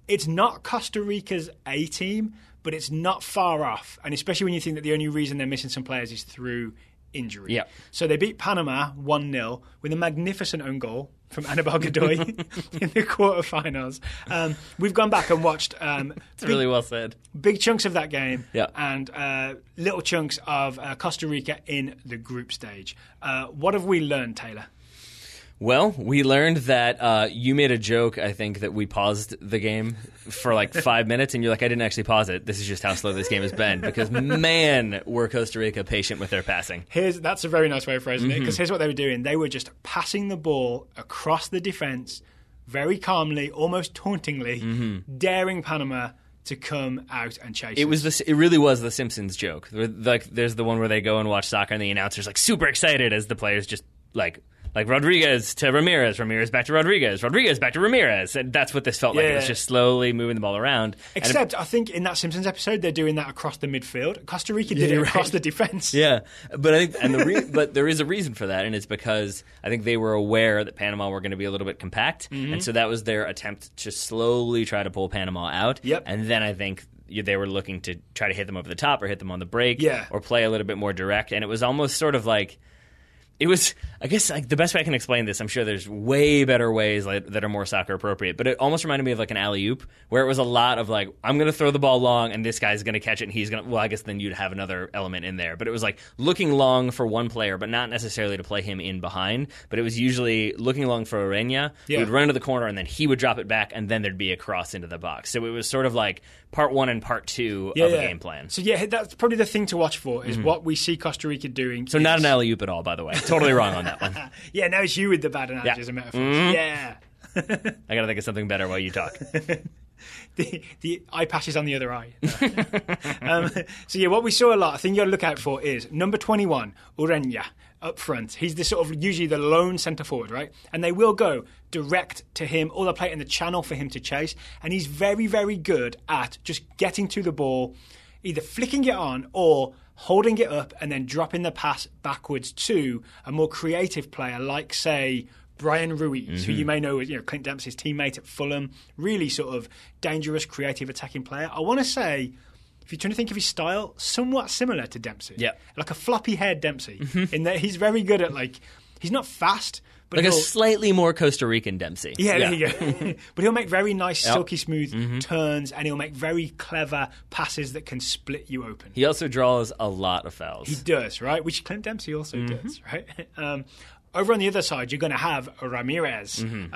It's not Costa Rica's A team, but it's not far off. And especially when you think that the only reason they're missing some players is through injury. Yeah. So they beat Panama 1-0 with a magnificent own goal from Anibal Godoy in the quarterfinals. We've gone back and watched It's really well said. Big chunks of that game Yeah. and little chunks of Costa Rica in the group stage. What have we learned, Taylor? Well, we learned that you made a joke, I think, that we paused the game for like 5 minutes, and you're like, I didn't actually pause it. This is just how slow this game has been. Because, man, were Costa Rica patient with their passing. That's a very nice way of phrasing it, because here's what they were doing. They were just passing the ball across the defence very calmly, almost tauntingly, daring Panama to come out and chase It really was the Simpsons joke. Like, there's the one where they go and watch soccer, and the announcer's like super excited as the players just like Rodriguez to Ramirez, Ramirez back to Rodriguez, Rodriguez back to Ramirez. And that's what this felt like. It was just slowly moving the ball around. Except, I think in that Simpsons episode, they're doing that across the midfield. Costa Rica did it across the defense. Yeah, but I think, but there is a reason for that, and it's because I think they were aware that Panama were going to be a little bit compact, and so that was their attempt to slowly try to pull Panama out. Yep. And then I think they were looking to try to hit them over the top or hit them on the break, or play a little bit more direct, and it was almost sort of like. It was, I guess, like the best way I can explain this, I'm sure there's way better ways that are more soccer appropriate, but it almost reminded me of like an alley-oop, where it was a lot of like, I'm going to throw the ball long, and this guy's going to catch it, and he's going to, well, I guess then you'd have another element in there. But it was like looking long for one player, but not necessarily to play him in behind, but it was usually looking long for Orena, who would run into the corner, and then he would drop it back, and then there'd be a cross into the box. So it was sort of like part one and part two of a game plan. So that's probably the thing to watch for, is what we see Costa Rica doing. So not an alley-oop at all, by the way. Totally wrong on that one. Yeah, now it's you with the bad analogies and metaphors. Yeah. I got to think of something better while you talk. The eye patches on the other eye. So yeah, what we saw a lot, I think you got to look out for is number 21, Orena, up front. He's the sort of usually the lone centre forward, right? And they will go direct to him, or they'll play it in the channel for him to chase. And he's very, very good at just getting to the ball, either flicking it on or holding it up and then dropping the pass backwards to a more creative player like, say, Brian Ruiz, who you may know as Clint Dempsey's teammate at Fulham. Really sort of dangerous, creative, attacking player. I want to say, if you're trying to think of his style, somewhat similar to Dempsey. Yeah. Like a floppy-haired Dempsey. In that he's very good at, like, he's not fast, but like a slightly more Costa Rican Dempsey. Yeah, there you go. But he'll make very nice, silky smooth turns, and he'll make very clever passes that can split you open. He also draws a lot of fouls. He does, right? Which Clint Dempsey also does, right? Over on the other side, you're going to have Ramirez, who,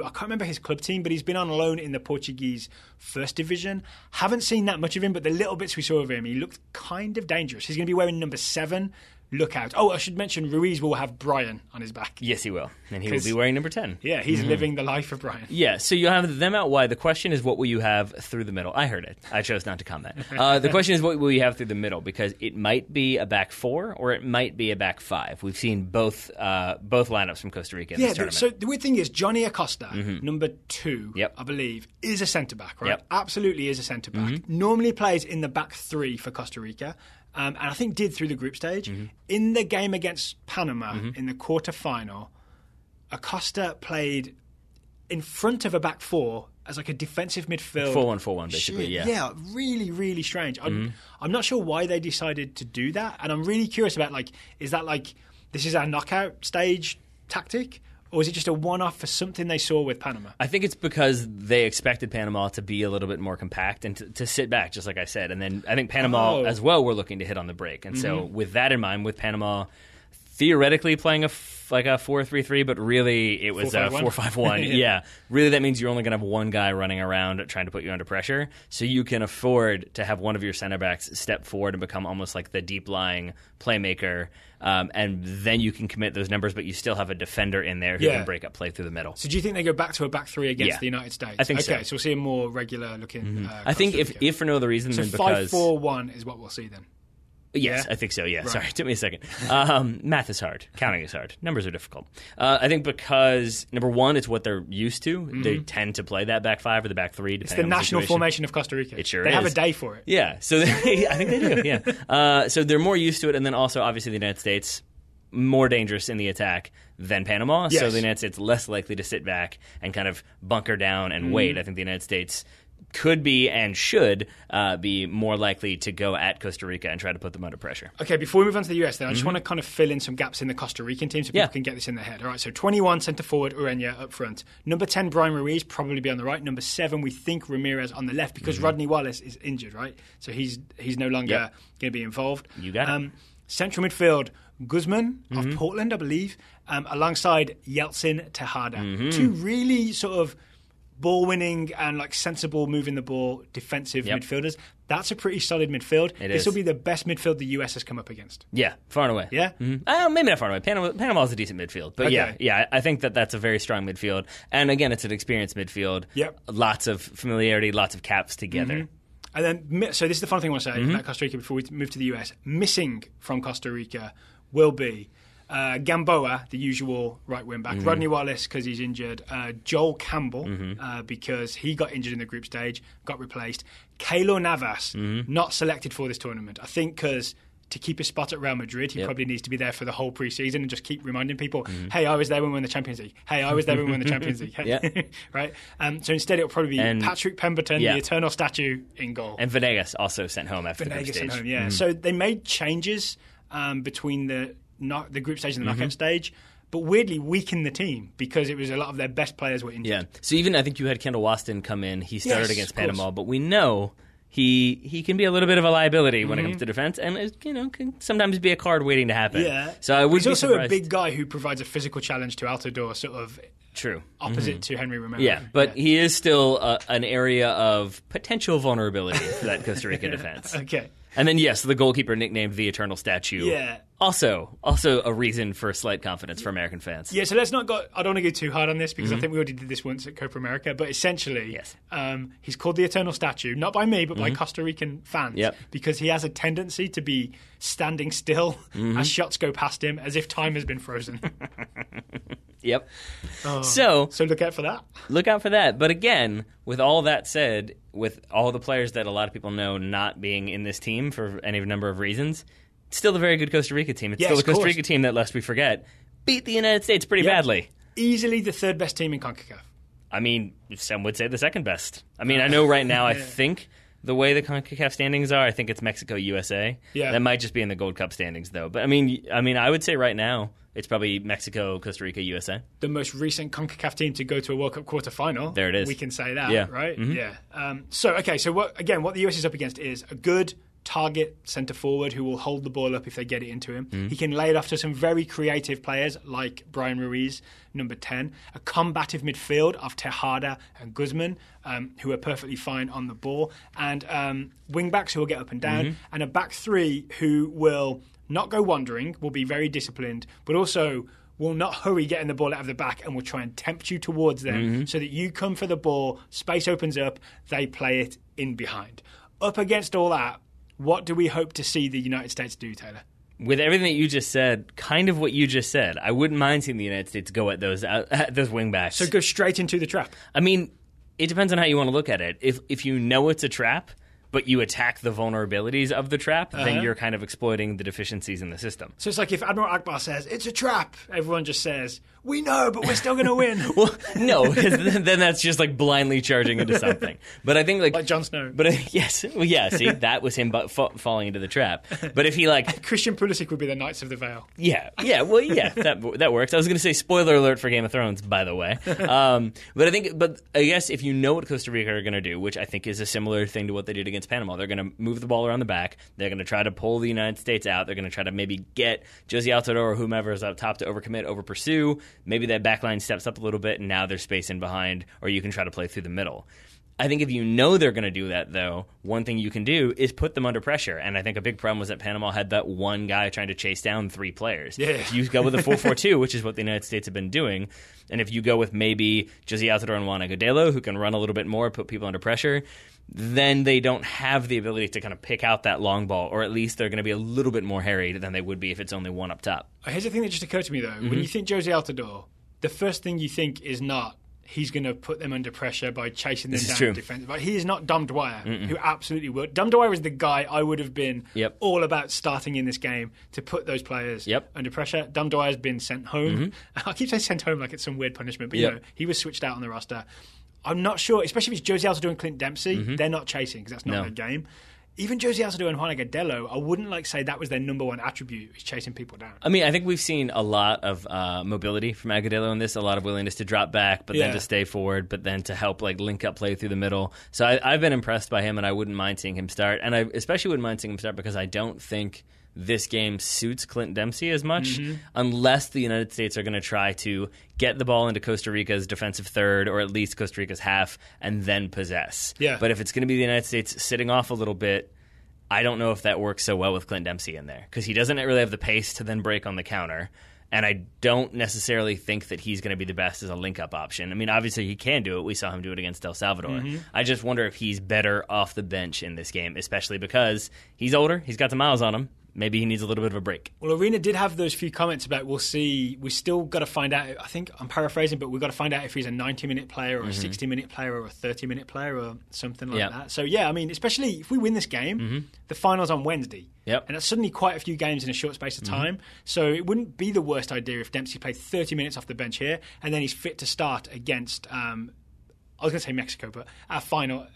I can't remember his club team, but he's been on loan in the Portuguese First Division. Haven't seen that much of him, but the little bits we saw of him, he looked kind of dangerous. He's going to be wearing number 7. Look out. Oh, I should mention Ruiz will have Brian on his back. Yes, he will. And he will be wearing number 10. Yeah, he's living the life of Brian. Yeah, so you have them out wide. The question is, what will you have through the middle? I heard it. I chose not to comment. The question is, what will you have through the middle? Because it might be a back 4 or it might be a back 5. We've seen both lineups from Costa Rica in this tournament. So the weird thing is, Johnny Acosta, number 2, I believe, is a centre-back, right? Absolutely is a centre-back. Normally plays in the back 3 for Costa Rica. And I think did through the group stage. In the game against Panama in the quarterfinal, Acosta played in front of a back 4 as like a defensive midfield. 4-1-4-1, basically, Yeah, really, really strange. I'm not sure why they decided to do that. And I'm really curious about, like, is that like, this is our knockout stage tactic? Or is it just a one-off for something they saw with Panama? I think it's because they expected Panama to be a little bit more compact and to sit back, just like I said. And then I think Panama as well were looking to hit on the break. And so with that in mind, with Panama theoretically playing a 4-3-3, but really it was a 4-5-1. Yeah. Really, that means you're only going to have one guy running around trying to put you under pressure. So you can afford to have one of your center backs step forward and become almost like the deep-lying playmaker. And then you can commit those numbers, but you still have a defender in there who can break up play through the middle. So do you think they go back to a back 3 against the United States? I think so. Okay, so we'll see a more regular-looking I think if for no other reason than because... 5-4-1 is what we'll see then. Yes, I think so, yeah. Right. Sorry, it took me a second. Math is hard. Counting is hard. Numbers are difficult. I think because, number one, it's what they're used to. They tend to play that back 5 or the back 3, depending It's the on national situation. formation of Costa Rica. It sure They is. have a day for it. Yeah, so I think they do, yeah. So they're more used to it, and then also, obviously, the United States, more dangerous in the attack than Panama. Yes. So the United States less likely to sit back and kind of bunker down and wait. I think the United States could be and should be more likely to go at Costa Rica and try to put them under pressure. Okay, before we move on to the US, then, I just want to kind of fill in some gaps in the Costa Rican team so people can get this in their head. All right, so 21, centre-forward, Ureña up front. Number 10, Brian Ruiz, probably be on the right. Number 7, we think Ramirez on the left because Rodney Wallace is injured, right? So he's no longer going to be involved. You got it. Central midfield, Guzman of Portland, I believe, alongside Yeltsin Tejada. Two really sort of ball-winning and like sensible moving the ball defensive midfielders. That's a pretty solid midfield. This will be the best midfield the US has come up against. Yeah, far and away. Yeah? Maybe not far and away. Panama's a decent midfield. But yeah, I think that's a very strong midfield. And again, it's an experienced midfield. Yep. Lots of familiarity, lots of caps together. And then, so this is the fun thing I want to say about Costa Rica before we move to the US. Missing from Costa Rica will be Gamboa, the usual right wing back, Rodney Wallace because he's injured, Joel Campbell because he got injured in the group stage, got replaced, Keylor Navas, not selected for this tournament. I think because to keep his spot at Real Madrid, he probably needs to be there for the whole pre-season and just keep reminding people, hey, I was there when we won the Champions League. Hey, I was there when we won the Champions League. Hey. Right? So instead it'll probably be Patrick Pemberton, the eternal statue, in goal. And Venegas also sent home after the group stage. Sent home, So they made changes between the group stage and the knockout stage, but weirdly weakened the team because it was a lot of their best players were injured. Yeah. So even I think you had Kendall Waston come in. He started against Panama, but we know he can be a little bit of a liability when it comes to defense, and can sometimes be a card waiting to happen. Yeah. So I would He's be also surprised. a big guy who provides a physical challenge to Altidore, sort of opposite to Henry Romero. Yeah, but he is still an area of potential vulnerability for that Costa Rica defense. Okay. And then, yes, the goalkeeper nicknamed the Eternal Statue. Yeah. Also a reason for slight confidence for American fans. Yeah, so let's not go... I don't want to go too hard on this because I think we already did this once at Copa America, but essentially, he's called the Eternal Statue, not by me, but by Costa Rican fans, because he has a tendency to be standing still as shots go past him as if time has been frozen. Yep. So look out for that. Look out for that. But again, with all that said, with all the players that a lot of people know not being in this team for any number of reasons, it's still a very good Costa Rica team. It's still a Costa Rica team that, lest we forget, beat the United States pretty badly. Easily the third best team in CONCACAF. I mean, some would say the second best. I mean, I know right now I think the way the CONCACAF standings are, I think it's Mexico, USA. Yeah. That might just be in the Gold Cup standings, though. But I mean, I would say right now it's probably Mexico, Costa Rica, USA. The most recent CONCACAF team to go to a World Cup quarterfinal. There it is. We can say that, right? Yeah. So what the US is up against is a good target centre forward who will hold the ball up if they get it into him. He can lay it off to some very creative players like Brian Ruiz, number 10. A combative midfield of Tejada and Guzman, who are perfectly fine on the ball, and wing backs who will get up and down, and a back three who will not go wandering, will be very disciplined, but also will not hurry getting the ball out of the back and will try and tempt you towards them so that you come for the ball, space opens up, they play it in behind. Up against all that, what do we hope to see the United States do, Taylor? With everything that you just said, kind of what you just said, I wouldn't mind seeing the United States go at those wing backs. So go straight into the trap. I mean, it depends on how you want to look at it. If you know it's a trap, but you attack the vulnerabilities of the trap, then you're kind of exploiting the deficiencies in the system. So it's like if Admiral Akbar says, it's a trap, everyone just says, we know, but we're still going to win. Well, no, because then that's just like blindly charging into something. But I think like Jon Snow. But yes, well, yeah, see, that was him falling into the trap. But if he like... Christian Pulisic would be the Knights of the Vale. Yeah, that works. I was going to say spoiler alert for Game of Thrones, by the way. But I guess if you know what Costa Rica are going to do, which I think is a similar thing to what they did against Panama, they're going to move the ball around the back. They're going to try to pull the United States out. They're going to try to maybe get Jozy Altidore or whomever is up top to overcommit, overpursue. Maybe that back line steps up a little bit, and now there's space in behind, or you can try to play through the middle. I think if you know they're going to do that, though, one thing you can do is put them under pressure. And I think a big problem was that Panama had that one guy trying to chase down three players. Yeah. If you go with a 4-4-2, which is what the United States have been doing, and if you go with maybe Jozy Altidore and Juan Agudelo, who can run a little bit more, put people under pressure, then they don't have the ability to kind of pick out that long ball, or at least they're going to be a little bit more harried than they would be if it's only one up top. Here's the thing that just occurred to me, though. When you think Jozy Altidore, the first thing you think is not he's going to put them under pressure by chasing them down in defense. But he is not Dom Dwyer, who absolutely would. Dom Dwyer is the guy I would have been all about starting in this game to put those players under pressure. Dom Dwyer has been sent home. I keep saying sent home like it's some weird punishment, but you know, he was switched out on the roster. I'm not sure, especially if it's Jozy Altidore and Clint Dempsey, they're not chasing because that's not their game. Even Jozy Altidore and Juan Agudelo, I wouldn't say that was their number one attribute, is chasing people down. I mean, I think we've seen a lot of mobility from Agudelo in this, a lot of willingness to drop back, but then to stay forward, but then to help link up play through the middle. So I've been impressed by him, and I wouldn't mind seeing him start. And I especially wouldn't mind seeing him start because I don't think this game suits Clint Dempsey as much unless the United States are going to try to get the ball into Costa Rica's defensive third or at least Costa Rica's half and then possess. Yeah. But if it's going to be the United States sitting off a little bit, I don't know if that works so well with Clint Dempsey in there because he doesn't really have the pace to then break on the counter. And I don't necessarily think that he's going to be the best as a link-up option. I mean, obviously he can do it. We saw him do it against El Salvador. I just wonder if he's better off the bench in this game, especially because he's older. He's got some miles on him. Maybe he needs a little bit of a break. Well, Arena did have those few comments about we'll see. We still got to find out. I think I'm paraphrasing, but we've got to find out if he's a 90-minute player or a 60-minute player or a 30-minute player or something like that. So, yeah, I mean, especially if we win this game, the final's on Wednesday. Yep. And that's suddenly quite a few games in a short space of time. So it wouldn't be the worst idea if Dempsey played 30 minutes off the bench here and then he's fit to start against I was going to say Mexico, but our final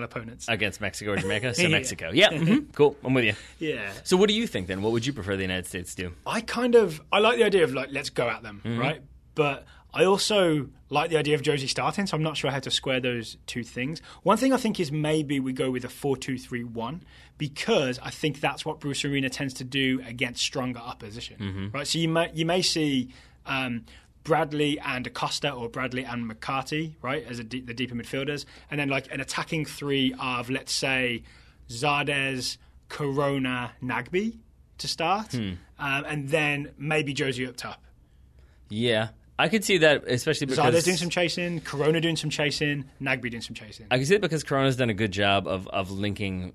opponents. Against Mexico or Jamaica? So Mexico. Yeah, cool. I'm with you. Yeah. So what do you think then? What would you prefer the United States do? I like the idea of let's go at them, right? But I also like the idea of Jozy starting, so I'm not sure how to square those two things. One thing I think is maybe we go with a 4-2-3-1 because I think that's what Bruce Arena tends to do against stronger opposition, right? So you may see Bradley and Acosta or Bradley and McCarty, right, as the deeper midfielders, and then an attacking three of, let's say, Zardes, Corona, Nagbe to start, and then maybe Jozy up top. Yeah, I could see that, especially because Zardes doing some chasing, Corona doing some chasing, Nagbe doing some chasing. I can see it because Corona's done a good job of linking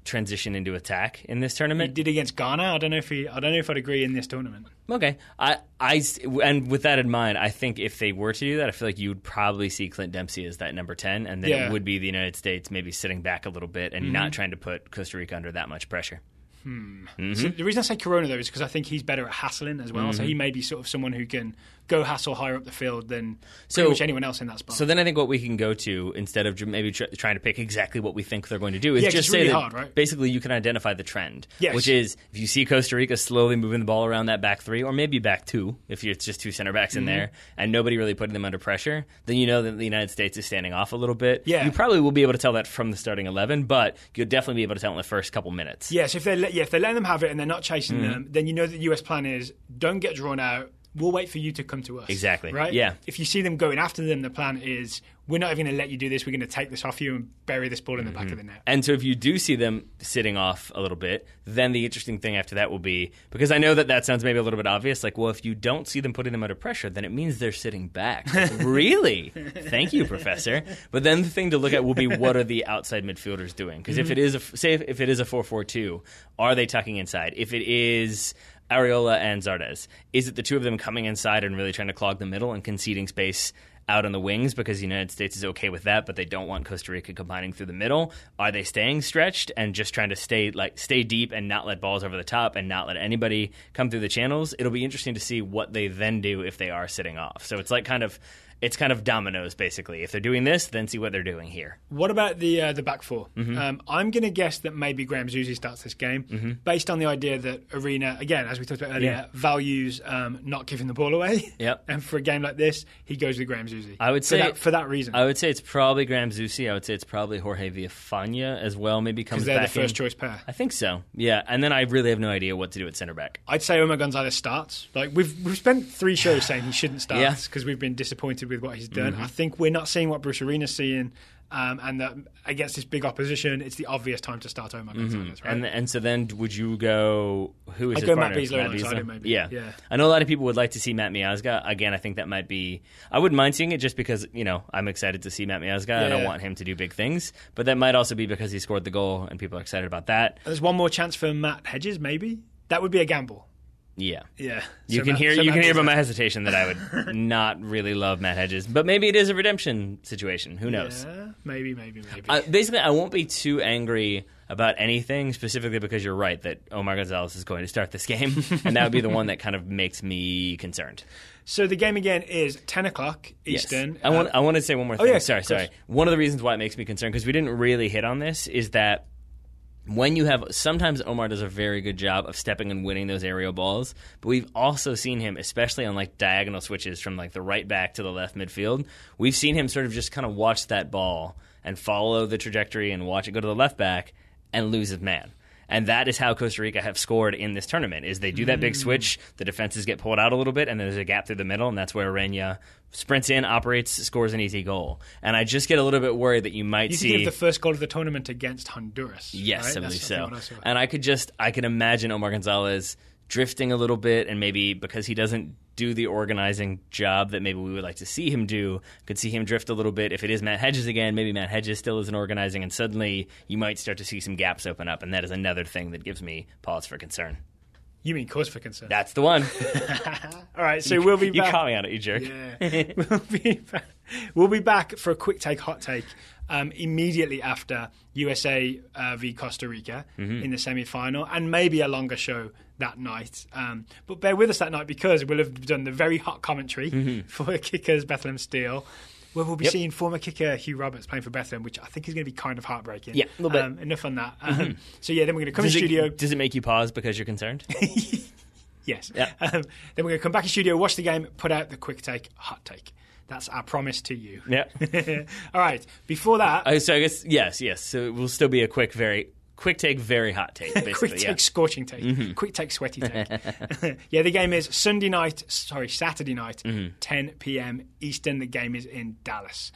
transition into attack in this tournament. He did against Ghana. I don't know if I'd agree in this tournament. Okay, and with that in mind, I think if they were to do that, I feel like you would probably see Clint Dempsey as that number 10, and then it would be the United States maybe sitting back a little bit and not trying to put Costa Rica under that much pressure. So the reason I say Corona, though, is because I think he's better at hassling as well. So he may be sort of someone who can go hassle higher up the field than pretty much anyone else in that spot. So then I think what we can go to, instead of maybe trying to pick exactly what we think they're going to do, is just say really that hard, right? Basically you can identify the trend, yes. which is if you see Costa Rica slowly moving the ball around that back three, or maybe back two, if it's just two center backs in there, and nobody really putting them under pressure, then you know that the United States is standing off a little bit. Yeah. You probably will be able to tell that from the starting 11, but you'll definitely be able to tell in the first couple minutes. Yes, if they're letting them have it and they're not chasing them, then you know that the US plan is don't get drawn out. We'll wait for you to come to us. Exactly. Right? Yeah. If you see them going after them, the plan is we're not even going to let you do this. We're going to take this off you and bury this ball in the back of the net. And so if you do see them sitting off a little bit, then the interesting thing after that will be, because I know that sounds maybe a little bit obvious, well, if you don't see them putting them under pressure, then it means they're sitting back. Really? Thank you, Professor. But then the thing to look at will be what are the outside midfielders doing? Because if it is a 4-4-2, are they tucking inside? If it is Areola and Zardes, is it the two of them coming inside and really trying to clog the middle and conceding space out on the wings because the United States is okay with that, but they don't want Costa Rica combining through the middle? Are they staying stretched and just trying to stay deep and not let balls over the top and not let anybody come through the channels? It'll be interesting to see what they then do if they are sitting off. So it's kind of dominoes, basically. If they're doing this, then see what they're doing here. What about the back four? I'm going to guess that maybe Graham Zusi starts this game based on the idea that Arena, again, as we talked about earlier, values not giving the ball away. Yep. And for a game like this, he goes with Graham Zusi. I would say for that reason. I would say it's probably Graham Zusi. I would say it's probably Jorge Villafana as well. Maybe comes back in. Because they're the first choice pair. I think so. Yeah. And then I really have no idea what to do at center back. I'd say Omar Gonzalez starts. We've spent 3 shows saying he shouldn't start because we've been disappointed with what he's done. I think we're not seeing what Bruce Arena's seeing, and that against this big opposition, it's the obvious time to start Omar Gonzalez, right? And so then would you go, who is I'd his go partner? Matt Beasler alongside him, maybe. Yeah. I know a lot of people would like to see Matt Miazga. Again, I think that might be, I wouldn't mind seeing it just because, I'm excited to see Matt Miazga and I want him to do big things. But that might also be because he scored the goal and people are excited about that. There's one more chance for Matt Hedges, maybe. That would be a gamble. Yeah. Yeah. You can hear by my hesitation that I would not really love Matt Hedges. But maybe it is a redemption situation. Who knows? Yeah, maybe. Basically, I won't be too angry about anything, specifically because you're right that Omar Gonzalez is going to start this game, and that would be the one that kind of makes me concerned. So the game again is 10 o'clock Eastern. Yes. I want to say one more thing. Yeah, sorry. One of the reasons why it makes me concerned, because we didn't really hit on this, is that when you have, sometimes Omar does a very good job of stepping and winning those aerial balls, but we've also seen him, especially on like diagonal switches from like the right back to the left midfield, we've seen him sort of just kind of watch that ball and follow the trajectory and watch it go to the left back and lose his man. And that is how Costa Rica have scored in this tournament, is they do that big switch, the defenses get pulled out a little bit, and then there's a gap through the middle, and that's where Reina sprints in, operates, scores an easy goal. And I just get a little bit worried that you might see... You think of the first goal of the tournament against Honduras, yes, right? I believe so. And I can imagine Omar Gonzalez drifting a little bit, and maybe because he doesn't do the organizing job that maybe we would like to see him do, could see him drift a little bit. If it is Matt Hedges again, maybe Matt Hedges still isn't organizing, and suddenly you might start to see some gaps open up, and that is another thing that gives me pause for concern. You mean cause for concern? That's the one. All right, so we'll be back. You caught me on it, you jerk. Yeah. We'll be back for a quick take, hot take, immediately after USA v Costa Rica in the semi-final, and maybe a longer show that night. But bear with us that night, because we'll have done the very hot commentary for Kickers Bethlehem Steel, where we'll be seeing former kicker Hugh Roberts playing for Bethlehem, which I think is going to be kind of heartbreaking. Yeah, a little bit. Enough on that. So yeah, then we're going to come in studio. Does it make you pause because you're concerned? Yes. Yeah. Then we're going to come back in studio, watch the game, put out the quick take, hot take. That's our promise to you. Yeah. All right. Before that... so I guess, yes. So it will still be a quick take, very hot take, basically. Quick take, scorching take. Quick take, sweaty take. Yeah, the game is Saturday night, 10 p.m. Eastern. The game is in Dallas.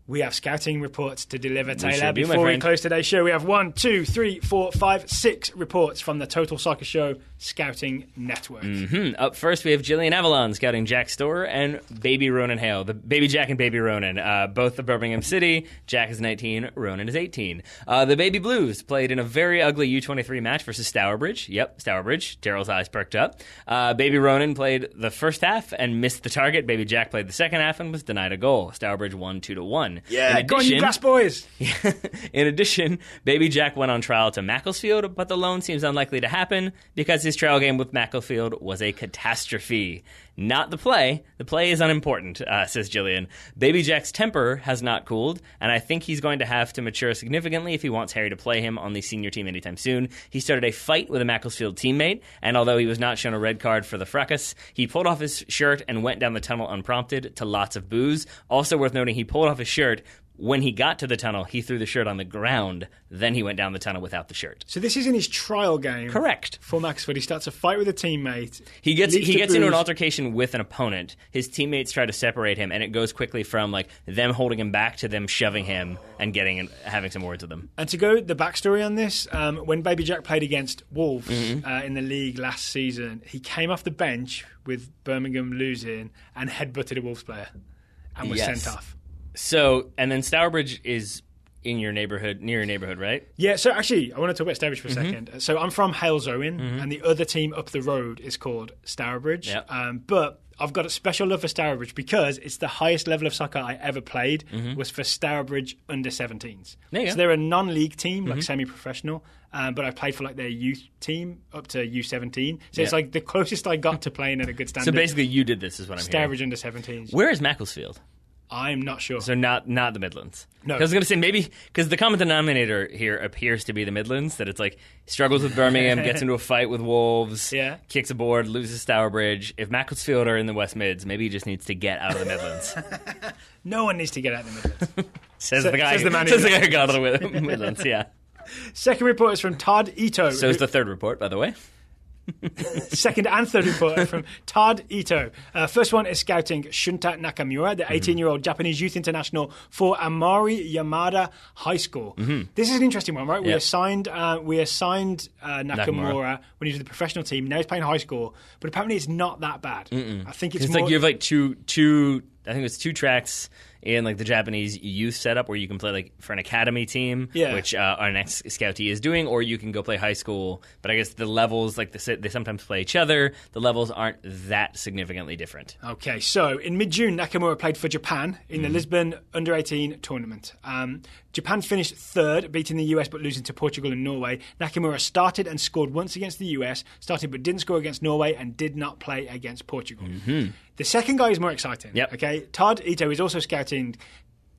We have scouting reports to deliver, Taylor. Before we close today's show, we have 1, 2, 3, 4, 5, 6 reports from the Total Soccer Show Scouting Network. Up first, we have Jillian Avalon scouting Jack Storer and Baby Ronan Hale. The Baby Jack and Baby Ronan, both of Birmingham City. Jack is 19, Ronan is 18. The Baby Blues played in a very ugly U23 match versus Stourbridge. Yep, Stourbridge. Daryl's eyes perked up. Baby Ronan played the first half and missed the target. Baby Jack played the second half and was denied a goal. Stourbridge won 2-1. Yeah, go on, you Glass boys! In addition, Baby Jack went on trial to Macclesfield, but the loan seems unlikely to happen because his trial game with Macclesfield was a catastrophe. Not the play. The play is unimportant, says Jillian. Baby Jack's temper has not cooled, and I think he's going to have to mature significantly if he wants Harry to play him on the senior team anytime soon. He started a fight with a Macclesfield teammate, and although he was not shown a red card for the fracas, he pulled off his shirt and went down the tunnel unprompted to lots of boos. Also worth noting, he pulled off his shirt. When he got to the tunnel, he threw the shirt on the ground. Then he went down the tunnel without the shirt. So this is in his trial game. Correct. For Macclesfield. He starts a fight with a teammate. He gets into an altercation with an opponent. His teammates try to separate him, and it goes quickly from like them holding him back to them shoving him and having some words with him. And to go the backstory on this, when Baby Jack played against Wolves in the league last season, he came off the bench with Birmingham losing and headbutted a Wolves player and was sent off. So, and then Stourbridge is in your neighborhood, near your neighborhood, right? Yeah, so actually, I want to talk about Stourbridge for a second. So I'm from Hales Owen, and the other team up the road is called Stourbridge. Yep. But I've got a special love for Stourbridge because it's the highest level of soccer I ever played was for Stourbridge under-17s. So they're a non-league team, like semi-professional, but I played for like their youth team up to U17. So it's like the closest I got to playing at a good standard. So basically you did this, is what I'm hearing. Stourbridge under-17s. Where is Macclesfield? I'm not sure. So not the Midlands. No. I was going to say maybe because the common denominator here appears to be the Midlands, that it's like struggles with Birmingham, gets into a fight with Wolves, kicks a board, loses Stourbridge. If Macclesfield are in the West Mids, maybe he just needs to get out of the Midlands. No one needs to get out of the Midlands. says the guy who got out of the Midlands, yeah. Second report is from Todd Ito. So is the third report, by the way. Second and third report from Todd Ito. First one is scouting Shunta Nakamura, the 18-year-old Japanese youth international for Amari Yamada High School. This is an interesting one, right? We assigned Nakamura when he was in the professional team. Now he's playing high school, but apparently it's not that bad. I think it's more like you have like two. I think it was 2 tracks in like the Japanese youth setup where you can play like for an academy team, which our next scoutee is doing, or you can go play high school. But I guess the levels, like they sometimes play each other. The levels aren't that significantly different. Okay, so in mid-June, Nakamura played for Japan in the Lisbon Under-18 tournament. Japan finished third, beating the US but losing to Portugal and Norway. Nakamura started and scored once against the US, started but didn't score against Norway, and did not play against Portugal. The second guy is more exciting. Okay, Todd Ito is also scouting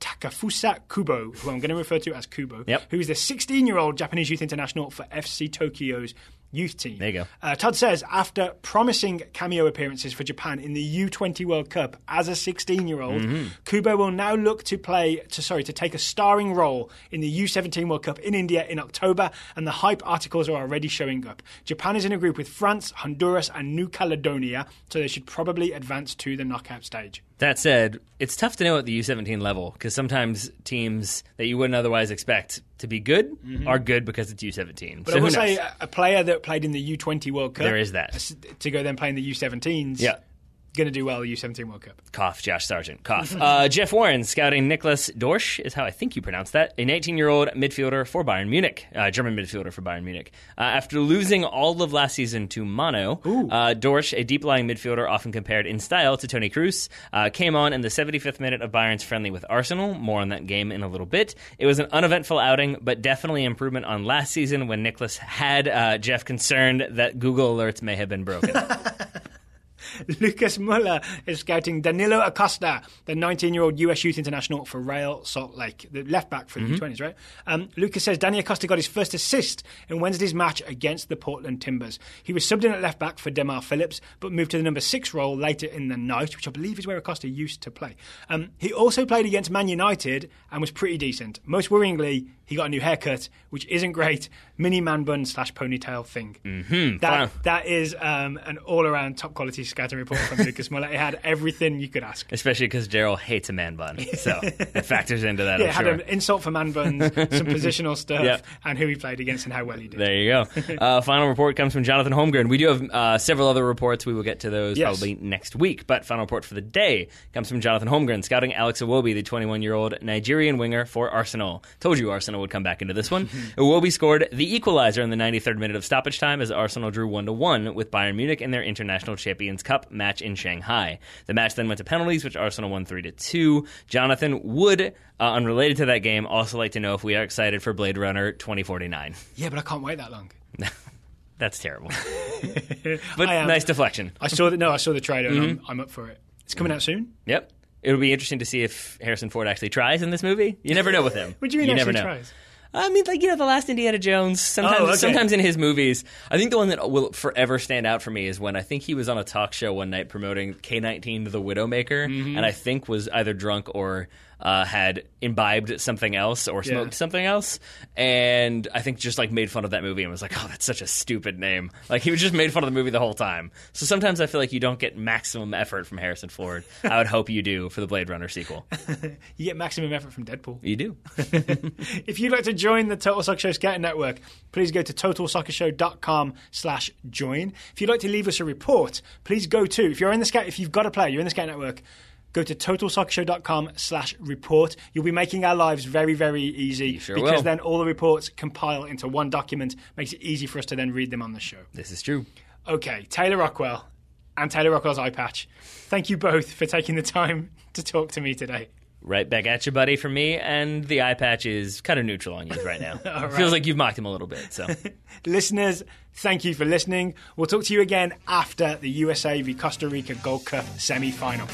Takafusa Kubo, who I'm going to refer to as Kubo, who is the 16-year-old Japanese youth international for FC Tokyo's youth team. There you go. Todd says, after promising cameo appearances for Japan in the U20 World Cup as a 16-year-old, Kubo will now look to take a starring role in the U17 World Cup in India in October, and the hype articles are already showing up. Japan is in a group with France, Honduras, and New Caledonia, so they should probably advance to the knockout stage. That said, it's tough to know at the U17 level because sometimes teams that you wouldn't otherwise expect to be good are good because it's U17. But I will say a player that played in the U20 World Cup, there is that, to go then play in the U17s. Yeah. Going to do well at the U17 World Cup. Cough, Josh Sargent. Cough. Jeff Warren scouting Niklas Dorsch, is how I think you pronounce that, an 18-year-old midfielder for Bayern Munich, German midfielder for Bayern Munich. After losing all of last season to Mano, Dorsch, a deep-lying midfielder often compared in style to Toni Kroos, came on in the 75th minute of Bayern's friendly with Arsenal. More on that game in a little bit. It was an uneventful outing, but definitely improvement on last season when Niklas had Jeff concerned that Google Alerts may have been broken. Lucas Muller is scouting Danilo Acosta, the 19-year-old US youth international for Real Salt Lake, the left-back for the U20s, right? Lucas says Danny Acosta got his first assist in Wednesday's match against the Portland Timbers. He was subbed in at left-back for Demar Phillips, but moved to the number 6 role later in the night, which I believe is where Acosta used to play. He also played against Man United and was pretty decent. Most worryingly, he got a new haircut, which isn't great. Mini man bun / ponytail thing. That is an all-around top-quality scouting report from Lucas Muller. It had everything you could ask. Especially because Daryl hates a man bun, so it factors into that, it had an insult for man buns, some positional stuff, and who he played against and how well he did. There you go. Final report comes from Jonathan Holmgren. We do have several other reports. We will get to those probably next week, but final report for the day comes from Jonathan Holmgren, scouting Alex Iwobi, the 21-year-old Nigerian winger for Arsenal. Told you Arsenal would come back into this one. Iwobi scored the equalizer in the 93rd minute of stoppage time as Arsenal drew 1-1 with Bayern Munich in their International Champions Cup match in Shanghai. The match then went to penalties, which Arsenal won 3-2. Jonathan would, unrelated to that game, also like to know if we are excited for Blade Runner 2049. Yeah, but I can't wait that long. That's terrible. But nice deflection. I saw the trailer and I'm up for it. It's coming out soon? Yep. It'll be interesting to see if Harrison Ford actually tries in this movie. You never know with him. What do you mean actually tries? I mean, like, the last Indiana Jones, sometimes in his movies. I think the one that will forever stand out for me is when I think he was on a talk show one night promoting K-19 The Widowmaker, and I think was either drunk or had imbibed something else or smoked something else, and I think just like made fun of that movie and was like, oh, that's such a stupid name. Like, he was just made fun of the movie the whole time. So sometimes I feel like you don't get maximum effort from Harrison Ford. I would hope you do for the Blade Runner sequel. You get maximum effort from Deadpool. You do. If you'd like to join the Total Soccer Show Scouting Network, please go to totalsoccershow.com/join. If you'd like to leave us a report, please go to, if you've got a player, you're in the Scouting Network, go to totalsoccershow.com/report. You'll be making our lives very, very easy because then all the reports compile into one document. Makes it easy for us to then read them on the show. This is true. Okay, Taylor Rockwell and Taylor Rockwell's eye patch. Thank you both for taking the time to talk to me today. Right back at you, buddy, from me, and the eye patch is kind of neutral on you right now. Right. Feels like you've mocked him a little bit. So, listeners, thank you for listening. We'll talk to you again after the USA v Costa Rica Gold Cup semi-final.